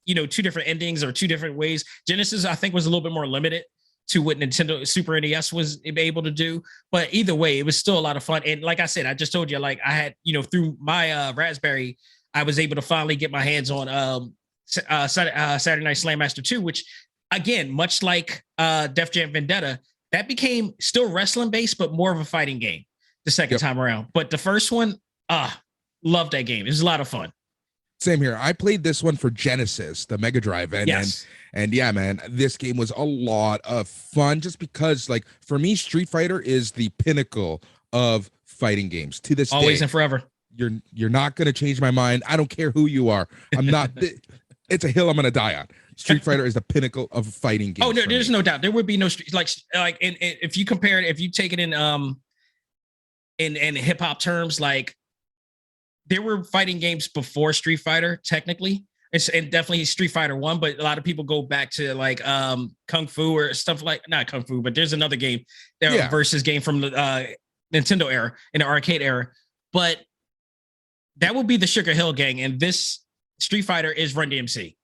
2 different endings or 2 different ways. Genesis, I think, was a little bit more limited to what Nintendo Super NES was able to do. But either way, it was still a lot of fun. And like I said, I just told you, like I had, through my Raspberry, I was able to finally get my hands on Saturday Night Slam Master 2, which, again, much like Def Jam Vendetta, that became still wrestling based, but more of a fighting game the second time around. But the first one, loved that game. It was a lot of fun. Same here. I played this one for Genesis, the Mega Drive, and yeah, man, this game was a lot of fun. Just because, like, for me, Street Fighter is the pinnacle of fighting games to this always day. And forever. You're not gonna change my mind. I don't care who you are. I'm not. It's a hill I'm gonna die on. Street Fighter is the pinnacle of fighting games. Oh no, there's no doubt. There would be no like if you compare it, if you take it in hip hop terms, like, there were fighting games before Street Fighter, technically. And definitely Street Fighter 1, but a lot of people go back to like Kung Fu or stuff like, not Kung Fu, but there's another game, versus game from the Nintendo era, in the arcade era. But that would be the Sugar Hill Gang, and this Street Fighter is Run DMC.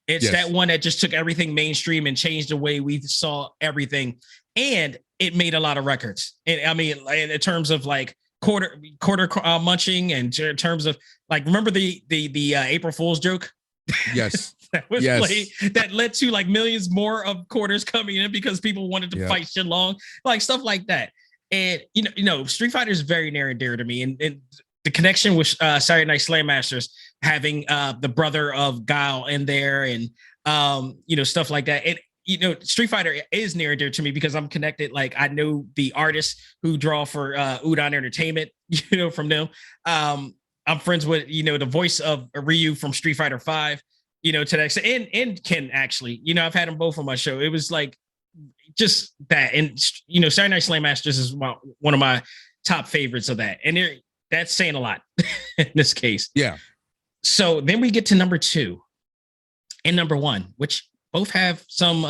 It's that one that just took everything mainstream and changed the way we saw everything. And it made a lot of records. And I mean, in terms of like quarter munching, and in terms of like, remember the April Fool's joke? Yes. That was played, that led to like millions more of quarters coming in because people wanted to fight shit long, like stuff like that. And Street Fighter is very near and dear to me, and the connection with Saturday Night Slam Masters, having the brother of Guile in there, and stuff like that. And Street Fighter is near and dear to me because I'm connected. Like, I know the artists who draw for Udon Entertainment, from them. I'm friends with the voice of Ryu from Street Fighter 5. To that extent, and Ken, actually, I've had them both on my show. It was like just that. And, Saturday Night Slam Masters is one of my top favorites of that. And that's saying a lot in this case. Yeah. So then we get to number 2 and number 1, which both have some,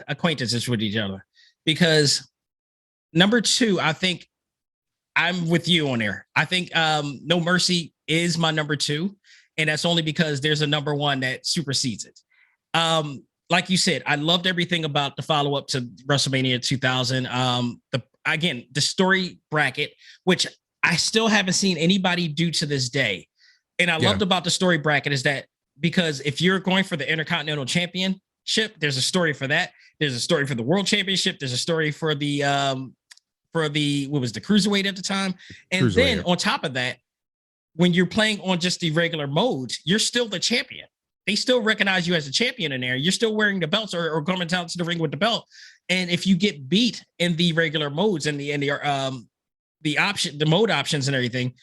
acquaintances with each other, because number 2, I think I'm with you on there. I think No Mercy is my number 2. And that's only because there's a number 1 that supersedes it. Like you said, I loved everything about the follow-up to WrestleMania 2000. The story bracket, which I still haven't seen anybody do to this day. And I loved about the story bracket is that, because if you're going for the Intercontinental Championship, there's a story for that. There's a story for the World Championship. There's a story for the what was the Cruiserweight at the time. And then on top of that, when you're playing on just the regular modes, you're still the champion. They still recognize you as a champion in there. You're still wearing the belts or coming down to the ring with the belt. And if you get beat in the regular modes and the mode options and everything,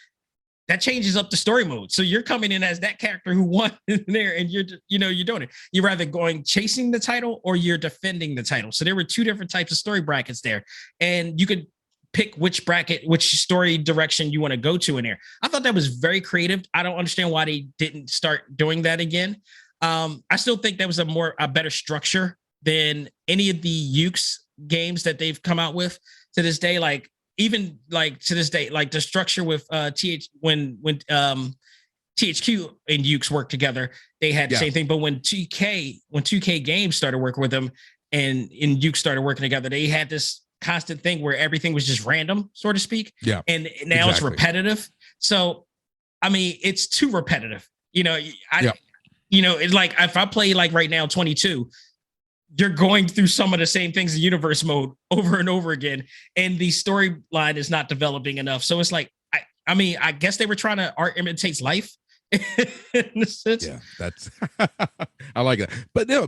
that changes up the story mode. So you're coming in as that character who won in there, and you're doing it. You're either chasing the title or you're defending the title. So there were 2 different types of story brackets there, and you could pick which story direction you want to go to in there. I thought that was very creative. I don't understand why they didn't start doing that again. I still think that was a better structure than any of the Ukes games that they've come out with to this day. Like, even like to this day, like the structure with when THQ and Ukes worked together, they had the same thing. But when 2K Games started working with them and Ukes started working together, they had this constant thing where everything was just random, so to speak. Yeah. And now it's repetitive. So, I mean, it's too repetitive. It's like, if I play like right now 22, you're going through some of the same things in universe mode over and over again, and the storyline is not developing enough. So it's like, I guess they were trying to art imitates life. In a sense. Yeah, that's I like that,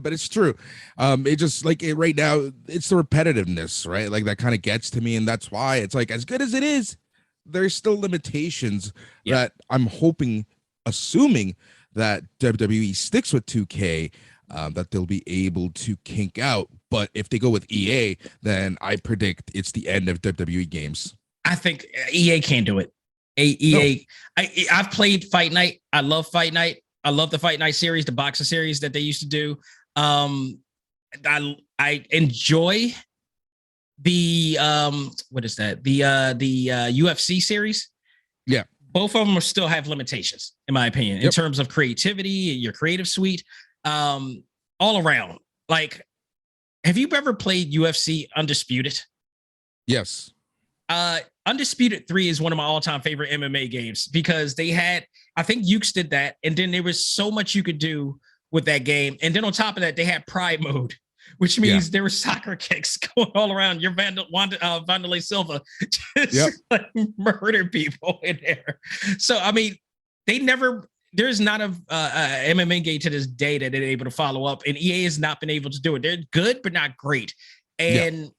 but it's true. It just like it right now, it's the repetitiveness, right? Like that kind of gets to me, and that's why it's like, as good as it is, there's still limitations that I'm assuming that WWE sticks with 2K, that they'll be able to kink out. But if they go with EA, then I predict it's the end of WWE games. I think EA can't do it. EA. No. I've played Fight Night. I love Fight Night. I love the Fight Night series, the boxing series that they used to do. I enjoy the what is that? The UFC series. Yeah. Both of them still have limitations, in my opinion, in terms of creativity, your creative suite, all around. Like, have you ever played UFC Undisputed? Yes. Undisputed 3 is one of my all-time favorite MMA games, because they had, I think Ukes did that, and then there was so much you could do with that game. And then on top of that, they had Pride mode, which means there were soccer kicks going all around. Your Wanderlei Silva just like murdered people in there. So, I mean, there's not a MMA game to this day that they're able to follow up, and EA has not been able to do it. They're good, but not great. And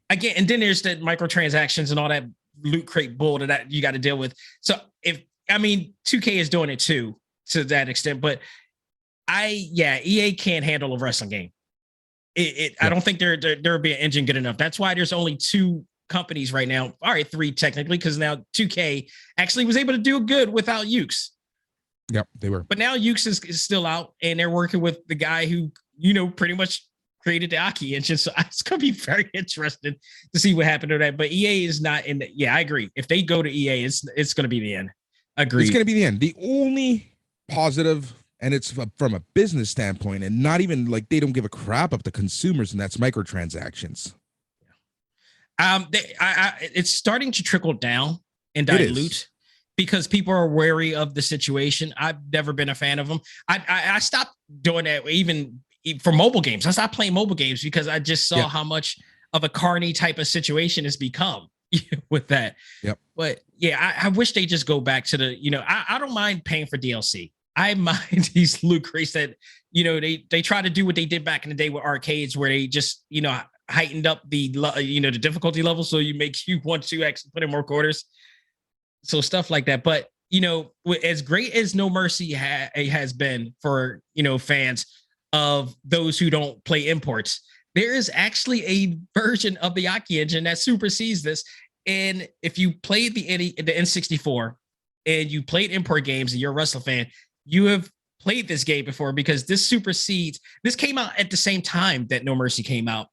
again, and then there's the microtransactions and all that loot crate bull that you got to deal with. So 2K is doing it too, to that extent, but EA can't handle a wrestling game. I don't think there'll be an engine good enough. That's why there's only 2 companies right now. All right, 3 technically, because now 2K actually was able to do good without Ukes. Yep, they were. But now Ukes is still out, and they're working with the guy who, pretty much created the Aki engine. So it's going to be very interesting to see what happened to that. But EA is not in the, I agree. If they go to EA, it's going to be the end. Agreed. It's going to be the end. The only positive, and it's from a business standpoint, and not even like they don't give a crap of the consumers, and that's microtransactions. It's starting to trickle down and It is. dilute because people are wary of the situation. I've never been a fan of them. I stopped doing that even for mobile games. I stopped playing mobile games because I just saw how much of a carny type of situation has become with that. Yep. But yeah, I wish they just go back to the, I don't mind paying for DLC. I mind these loot crates that, they try to do what they did back in the day with arcades where they just, heightened up the, the difficulty level. So you want to actually put in more quarters. So stuff like that. But, as great as No Mercy has been for, fans of those who don't play imports, there is actually a version of the Aki engine that supersedes this. And if you played the N64 and you played import games and you're a wrestling fan, you have played this game before because this supersedes. This came out at the same time that No Mercy came out,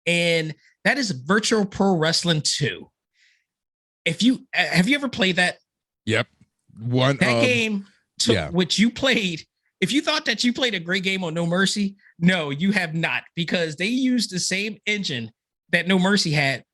and that is Virtual Pro Wrestling 2. Have you ever played that? Yep. Game took which you played. If you thought that you played a great game on No Mercy, no, you have not, because they used the same engine that No Mercy had,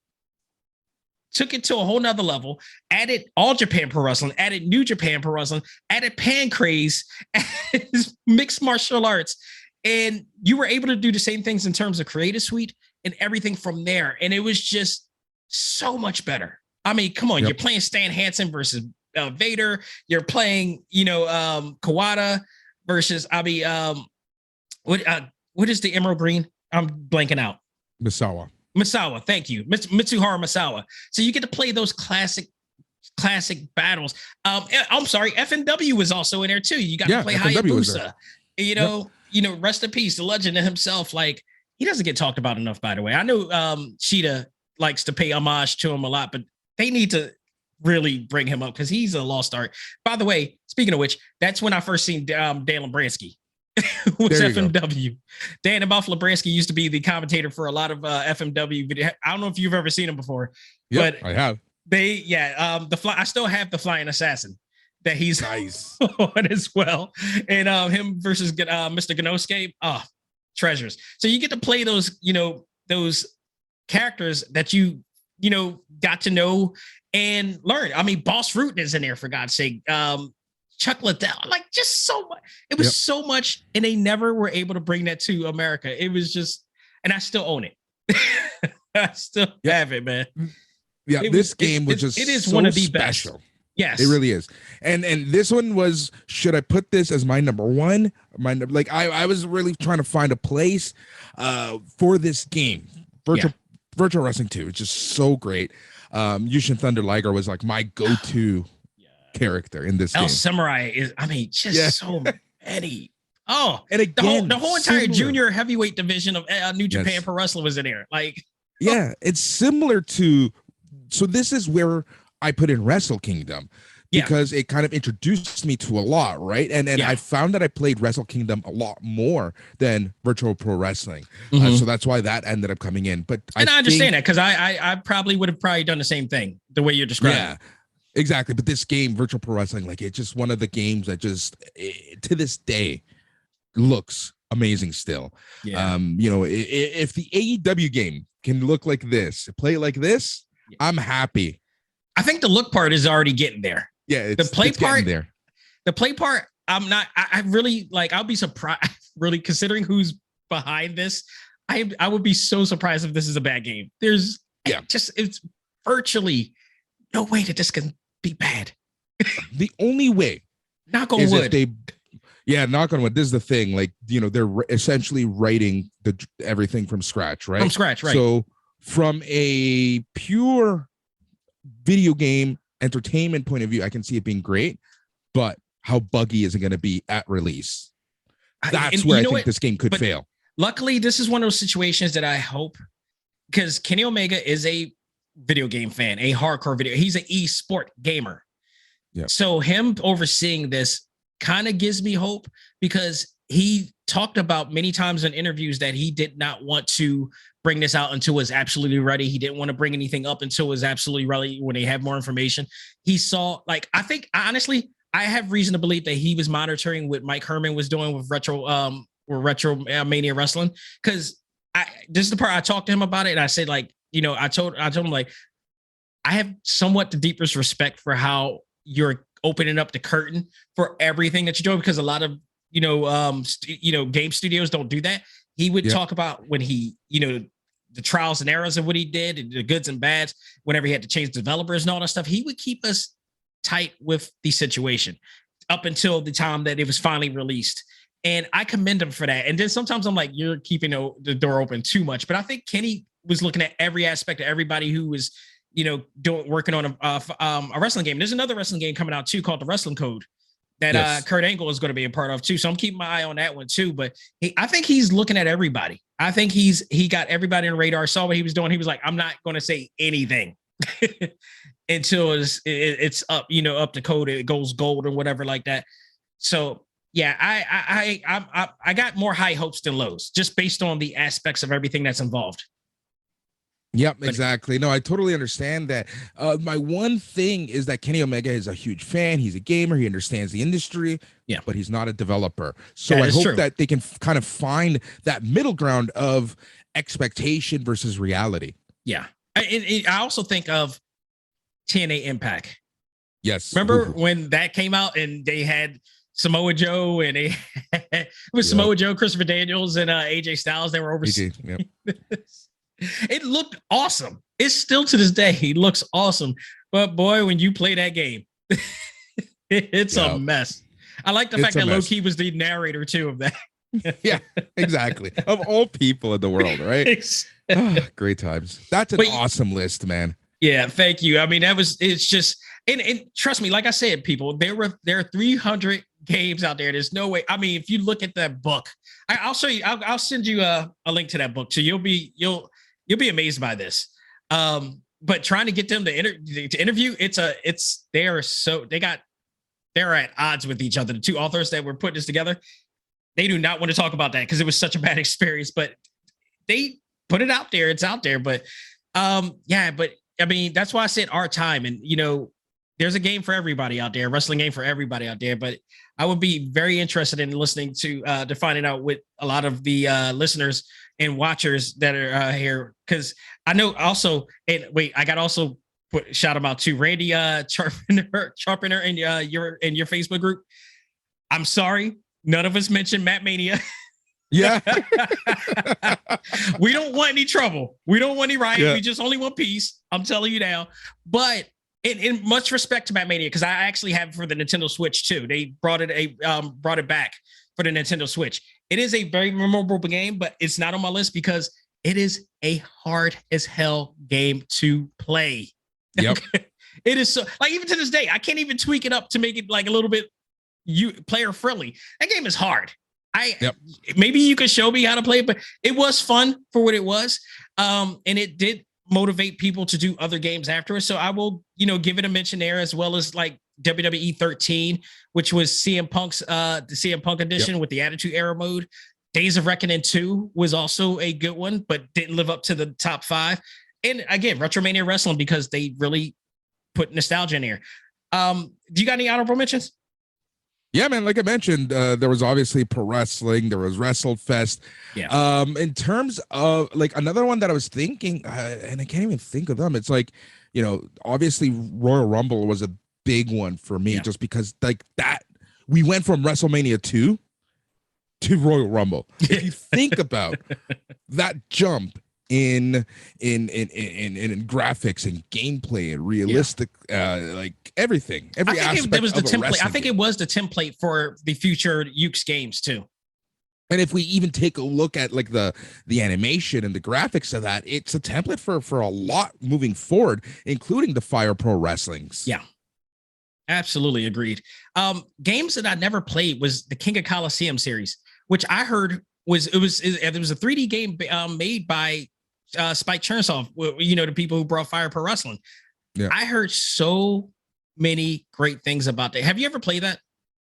took it to a whole nother level, added All Japan Pro Wrestling, added New Japan Pro Wrestling, added Pancrase, added mixed martial arts. And you were able to do the same things in terms of Creative Suite and everything from there. And it was just so much better. I mean, come on, you're playing Stan Hansen versus Vader. You're playing, Kawada versus, what is the Emerald Green? I'm blanking out. Misawa, thank you. Mitsuharu Misawa. So you get to play those classic battles. I'm sorry, FNW was also in there too. You got to play Hayabusa. Rest in peace, the legend himself. Like, he doesn't get talked about enough, by the way. I know Shida likes to pay homage to him a lot, but they need to really bring him up because he's a lost art. By the way, speaking of which, that's when I first seen Dan Labransky. Was FMW. Dan Buff Labransky used to be the commentator for a lot of FMW video. I don't know if you've ever seen him before, but I have. I still have the Flying Assassin that he's nice on as well, and him versus Mr. Ganosuke, treasures. So you get to play those characters that you got to know and learn. I mean, Boss Fruit is in there, for God's sake. Chuck Liddell, like, just so much. It was so much, and they never were able to bring that to America. It was just, and I still own it. I still have it, man. Yeah, this game was just, it is so one of the special. Best. Yes, it really is. And this one was, should I put this as my number one? I was really trying to find a place for this game. Virtual Wrestling 2 is just so great. Yushin Thunder Liger was like my go-to character in this game. Samurai is, so many. Oh, and again, the whole entire junior heavyweight division of New Japan Pro Wrestling was in there. Like, it's similar to. So this is where I put in Wrestle Kingdom because it kind of introduced me to a lot, right? And I found that I played Wrestle Kingdom a lot more than Virtual Pro Wrestling, so that's why that ended up coming in. But I understand that because I probably would have done the same thing the way you're describing. Yeah. Exactly, but this game, Virtual Pro Wrestling, like, it's just one of the games that just to this day looks amazing still. Yeah. If the AEW game can look like this, play like this, I'm happy. I think the look part is already getting there. Yeah, the play part there. The play part, I'm not. I really like. I'll be surprised. Really, considering who's behind this, I would be so surprised if this is a bad game. There's it's virtually no way that this can be bad. The only way, knock on wood. Knock on wood. This is the thing. Like, they're essentially writing everything from scratch, right? From scratch, right? So from a pure video game entertainment point of view, I can see it being great, but how buggy is it going to be at release? That's where I think this game could fail. Luckily, this is one of those situations that I hope, because Kenny Omega is a video game fan, a hardcore video. He's an e-sport gamer. Yeah. So him overseeing this kind of gives me hope, because he talked about many times in interviews that he did not want to bring this out until it was absolutely ready. He didn't want to bring anything up until it was absolutely ready when they have more information. He saw, like, I think honestly, I have reason to believe that he was monitoring what Mike Herman was doing with Retro Mania Wrestling, because this is the part I talked to him about it, and I said, like, I told him like, I have somewhat the deepest respect for how you're opening up the curtain for everything that you're doing, because a lot of game studios don't do that. He would talk about when he, the trials and errors of what he did, and the goods and bads, whenever he had to change developers and all that stuff. He would keep us tight with the situation up until the time that it was finally released. And I commend him for that. And then sometimes I'm like, you're keeping the door open too much. But I think Kenny was looking at every aspect of everybody who was, working on a wrestling game. There's another wrestling game coming out too called The Wrestling Code that Kurt Angle is going to be a part of too. So I'm keeping my eye on that one too. But I think he's looking at everybody. I think he got everybody on the radar, saw what he was doing. He was like, I'm not going to say anything until it's up, up to code. It goes gold or whatever like that. So yeah, I got more high hopes than lows just based on the aspects of everything that's involved. Yep, exactly. No, I totally understand that. My one thing is that Kenny Omega is a huge fan. He's a gamer. He understands the industry. Yeah, but he's not a developer. So I hope that they can kind of find that middle ground of expectation versus reality. Yeah. I also think of TNA Impact. Yes. Remember when that came out and they had Samoa Joe and it was Samoa Joe, Christopher Daniels, and AJ Styles. They were overseas. It looked awesome. It's still to this day, he looks awesome. But boy, when you play that game, it's a mess. I like the fact that Low-Key was the narrator too of that. Yeah, exactly. Of all people in the world, right? Great times. That's an awesome list, man. Yeah, thank you. I mean, it's just, and trust me, like I said, people, there are 300 games out there. There's no way. I mean, if you look at that book, I'll show you. I'll send you a link to that book too. You'll be amazed by this. But trying to get them to interview, they're at odds with each other. The two authors that were putting this together, they do not want to talk about that because it was such a bad experience. But they put it out there. It's out there. But but I mean, that's why I said our time. And there's a game for everybody out there, wrestling game for everybody out there. But I would be very interested in listening to finding out what a lot of the listeners and watchers that are here, because I know also. And wait, I got also shout them out to Randy Sharpener in your Facebook group. I'm sorry, none of us mentioned Matt Mania. Yeah, we don't want any trouble. We don't want any riot. Yeah. We just only want peace. I'm telling you now. But in much respect to Matt Mania, because I actually have it for the Nintendo Switch too. They brought it back for the Nintendo Switch. It is a very memorable game, but it's not on my list because it is a hard as hell game to play. Yep. It is so, like, even to this day, I can't even tweak it up to make it like a little bit player friendly. That game is hard. Maybe you could show me how to play it, but it was fun for what it was. And it did motivate people to do other games afterwards. So I will, give it a mention there, as well as like WWE 13, which was CM Punk's the CM Punk edition with the Attitude Era mode. Days of Reckoning 2 was also a good one, but didn't live up to the top 5. And again, Retromania Wrestling, because they really put nostalgia in there. Do you got any honorable mentions? Yeah, man. Like I mentioned, there was obviously pro wrestling. There was WrestleFest. Yeah. In terms of like another one that I was thinking, and I can't even think of them. It's like, obviously Royal Rumble was a big one for me, just because like that we went from WrestleMania 2 to Royal Rumble. If you think about that jump in graphics and gameplay and realistic, like everything, every aspect. It was the template. I think it was the template for the future Ukes games too. And if we even take a look at like the animation and the graphics of that, it's a template for a lot moving forward, including the Fire Pro Wrestlings. Yeah, absolutely agreed. Games that I never played was the King of Colosseum series, which I heard was a 3D game made by Spike Chernsoff, the people who brought Fire Pro Wrestling. Yeah. I heard so many great things about that. Have you ever played that?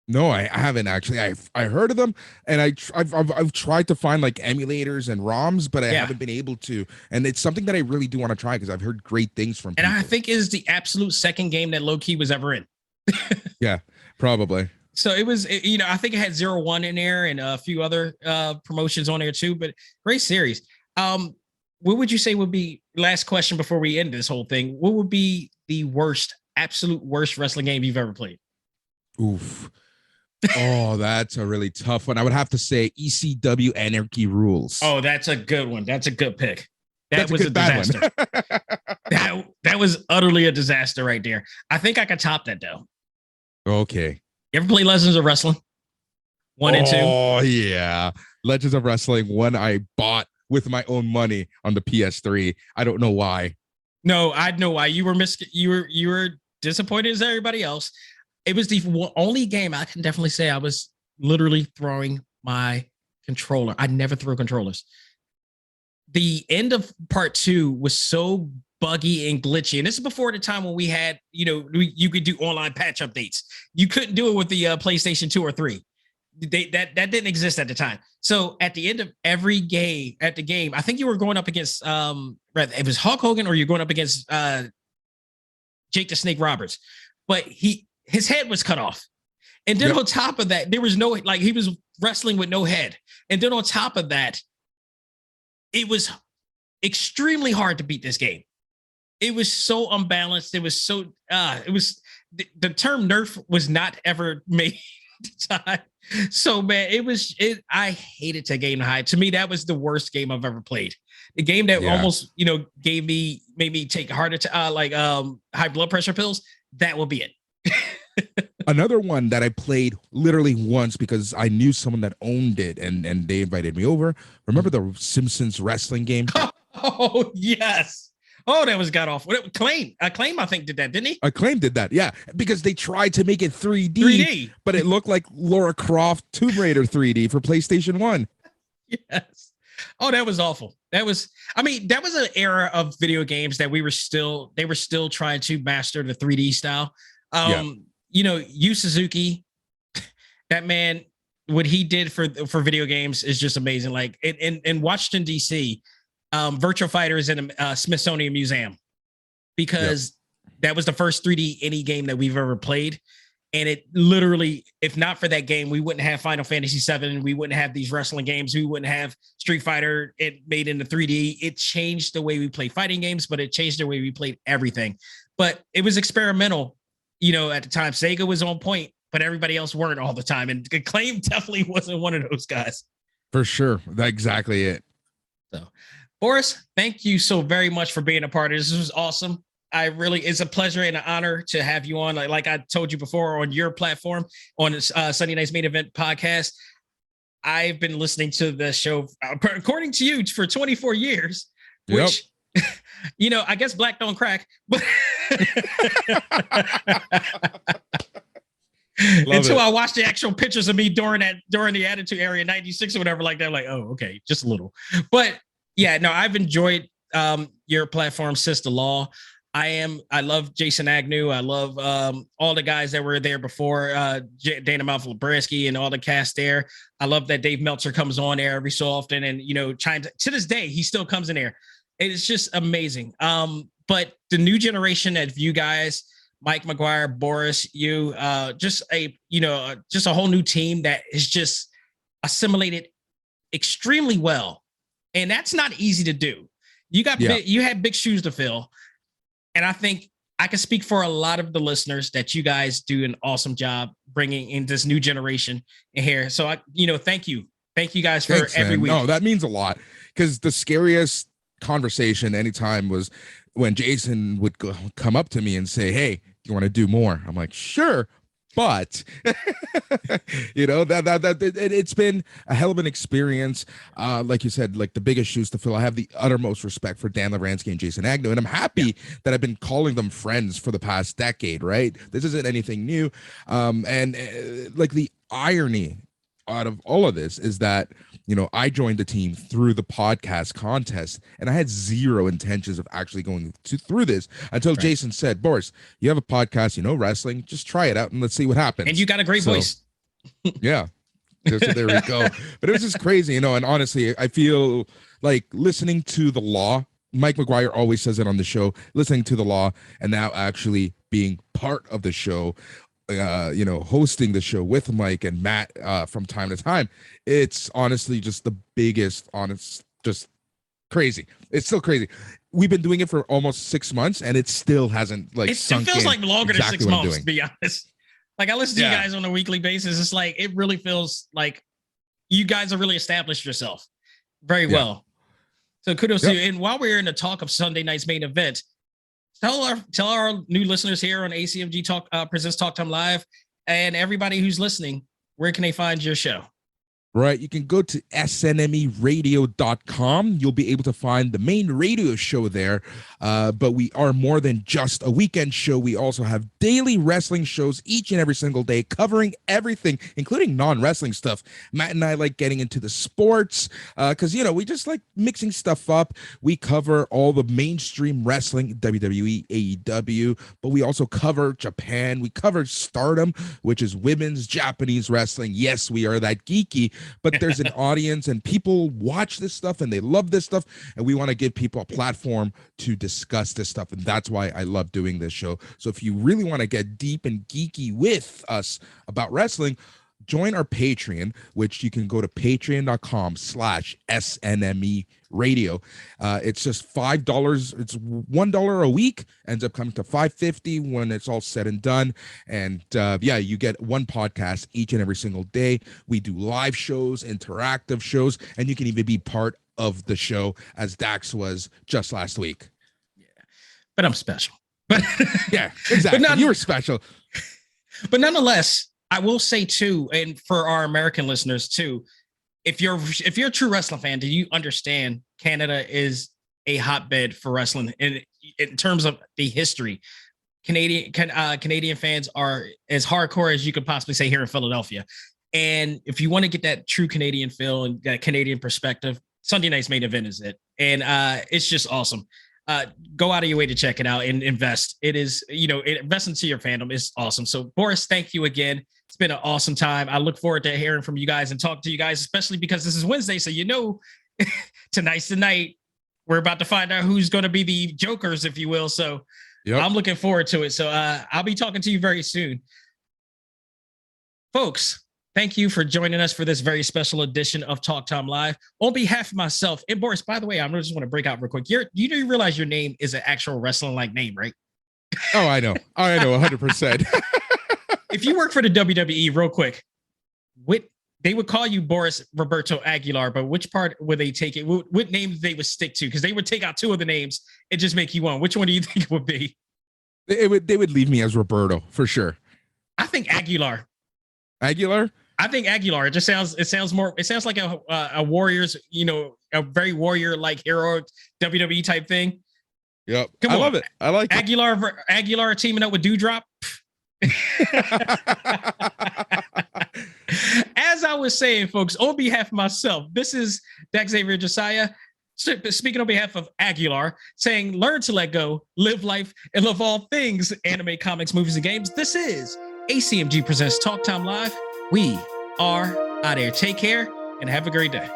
No, I haven't actually. I heard of them, and I've tried to find like emulators and ROMs, but I haven't been able to. And it's something that I really do want to try because I've heard great things from people. And I think it is the absolute second game that Low-Key was ever in. Yeah, probably. So it was, I think it had 01 in there and a few other promotions on there too, but great series. what would you say would be, last question before we end this whole thing, what would be the absolute worst wrestling game you've ever played? Oof. Oh, that's a really tough one. I would have to say ECW Anarchy Rules. Oh, that's a good one. That's a good pick. That That's was a disaster. One. that was utterly a disaster right there. I think I could top that though. Okay. You ever play Legends of Wrestling 1 and 2? Oh yeah, Legends of Wrestling 1 I bought with my own money on the PS3. I don't know why. No, I know why. You were disappointed as everybody else. It was the only game I can definitely say I was literally throwing my controller. I never threw controllers. The end of part 2 was so buggy and glitchy. And this is before the time when we had, you could do online patch updates. You couldn't do it with the PlayStation 2 or 3. That didn't exist at the time. So at the end of every game, I think you were going up against it was Hulk Hogan, or you're going up against Jake the Snake Roberts. But his head was cut off. And then on top of that, there was no, like, he was wrestling with no head. And then on top of that, it was extremely hard to beat this game. It was so unbalanced. It was so, the term nerf was not ever made at the time. So, man, I hated that game to hide. To me, that was the worst game I've ever played. The game that almost, made me take high blood pressure pills. That will be it. Another one that I played literally once because I knew someone that owned it and they invited me over. Remember the Simpsons wrestling game? Oh, yes. Oh, that was god awful. Acclaim, I think, did that, didn't he? Acclaim did that, yeah, because they tried to make it 3D, but it looked like Lara Croft Tomb Raider 3D for PlayStation 1. Yes. Oh, that was awful. That was an era of video games that they were still trying to master the 3D style. Yu Suzuki, that man, what he did for video games is just amazing. Like in Washington, DC, Virtual Fighter is in a Smithsonian Museum because that was the first 3D any game that we've ever played. And it literally, if not for that game, we wouldn't have Final Fantasy VII. We wouldn't have these wrestling games. We wouldn't have Street Fighter. It made into 3D. It changed the way we play fighting games, but it changed the way we played everything. But it was experimental. At the time, Sega was on point, but everybody else weren't all the time. And Acclaim definitely wasn't one of those guys. For sure. That's exactly it. So, Boris, thank you so very much for being a part of this. This was awesome. It's a pleasure and an honor to have you on. Like I told you before, on your platform, on this Sunday Night's Main Event podcast. I've been listening to the show, according to you, for 24 years, which, I guess black don't crack, but until I watched the actual pictures of me during the Attitude Era in 96 or whatever like that, like, oh, okay, just a little. But yeah, no, I've enjoyed your platform, Sister Law. I love Jason Agnew. I love all the guys that were there before, Dana Malfalabransky and all the cast there. I love that Dave Meltzer comes on there every so often, and to this day he still comes in there. It's just amazing. But the new generation of you guys, Mike McGuire, Boris, just a whole new team that is just assimilated extremely well, and that's not easy to do. You had big shoes to fill. And I think I can speak for a lot of the listeners that you guys do an awesome job bringing in this new generation in here. So thank you. Thank you guys for every week. No, that means a lot, because the scariest conversation anytime was when Jason would come up to me and say, "Hey, you want to do more?" I'm like, "Sure." But it's been a hell of an experience. Like you said, like the biggest shoes to fill. I have the uttermost respect for Dan Levransky and Jason Agnew, and I'm happy that I've been calling them friends for the past decade. Right, this isn't anything new. Like the irony out of all of this is that I joined the team through the podcast contest, and I had zero intentions of actually going through this until Jason said, "Boris, you have a podcast, wrestling, just try it out and let's see what happens." And you got a great voice. Yeah. So there we go. But it was just crazy, and honestly, I feel like listening to the Law. Mike McGuire always says it on the show, listening to the Law and now actually being part of the show, hosting the show with Mike and Matt from time to time. It's honestly just the biggest, just crazy. It's still crazy. We've been doing it for almost 6 months, and it still hasn't like It sunk feels in like longer exactly than 6 what I'm months, doing. to be honest. Like, I listen to you guys on a weekly basis. It's like, it really feels like you guys have really established yourself very well. So kudos to you. And while we're in the talk of Sunday night's main event, tell our new listeners here on ACMG Talk Presents Talk Time Live, and everybody who's listening, where can they find your show? Right. You can go to snmeradio.com. You'll be able to find the main radio show there. But we are more than just a weekend show. We also have daily wrestling shows each and every single day, covering everything, including non-wrestling stuff. Matt and I like getting into the sports because, we just like mixing stuff up. We cover all the mainstream wrestling, WWE, AEW, but we also cover Japan. We cover Stardom, which is women's Japanese wrestling. Yes, we are that geeky. But there's an audience and people watch this stuff and they love this stuff. And we want to give people a platform to discuss this stuff. And that's why I love doing this show. So if you really want to get deep and geeky with us about wrestling, join our Patreon, which you can go to patreon.com/SNME radio. It's just $5. It's $1 a week, ends up coming to $5.50 when it's all said and done. And you get one podcast each and every single day. We do live shows, interactive shows, and you can even be part of the show as Dax was just last week. Yeah, but I'm special. But yeah, exactly. You were special. But nonetheless, I will say too, and for our American listeners too, if you're a true wrestling fan, do you understand Canada is a hotbed for wrestling in terms of the history? Canadian fans are as hardcore as you could possibly say here in Philadelphia. And if you want to get that true Canadian feel and that Canadian perspective, Sunday night's main event is it. And it's just awesome. Go out of your way to check it out and invest. It is, invest into your fandom is awesome. So Boris, thank you again. It's been an awesome time. I look forward to hearing from you guys and talk to you guys, especially because this is Wednesday. So, tonight's the night. We're about to find out who's going to be the jokers, if you will. So I'm looking forward to it. So I'll be talking to you very soon. Folks, thank you for joining us for this very special edition of Talk Time Live. On behalf of myself and Boris, by the way, I just want to break out real quick. You do realize your name is an actual wrestling-like name, right? Oh, I know. 100%. If you work for the WWE, real quick, they would call you Boris Roberto Aguilar, but which part would they take it? What names they would stick to? Because they would take out two of the names and just make you one. Which one do you think it would be? They would leave me as Roberto for sure. I think Aguilar. Aguilar? I think Aguilar. It sounds like a Warriors, a very warrior-like hero WWE type thing. Yep. I love it. I like Aguilar teaming up with Dewdrop. As I was saying, folks, on behalf of myself, this is Dax Xavier Josiah speaking on behalf of Aguilar, saying learn to let go, live life, and love all things anime, comics, movies, and games. This is ACMG Presents Talk Time Live. We are out here. Take care and have a great day.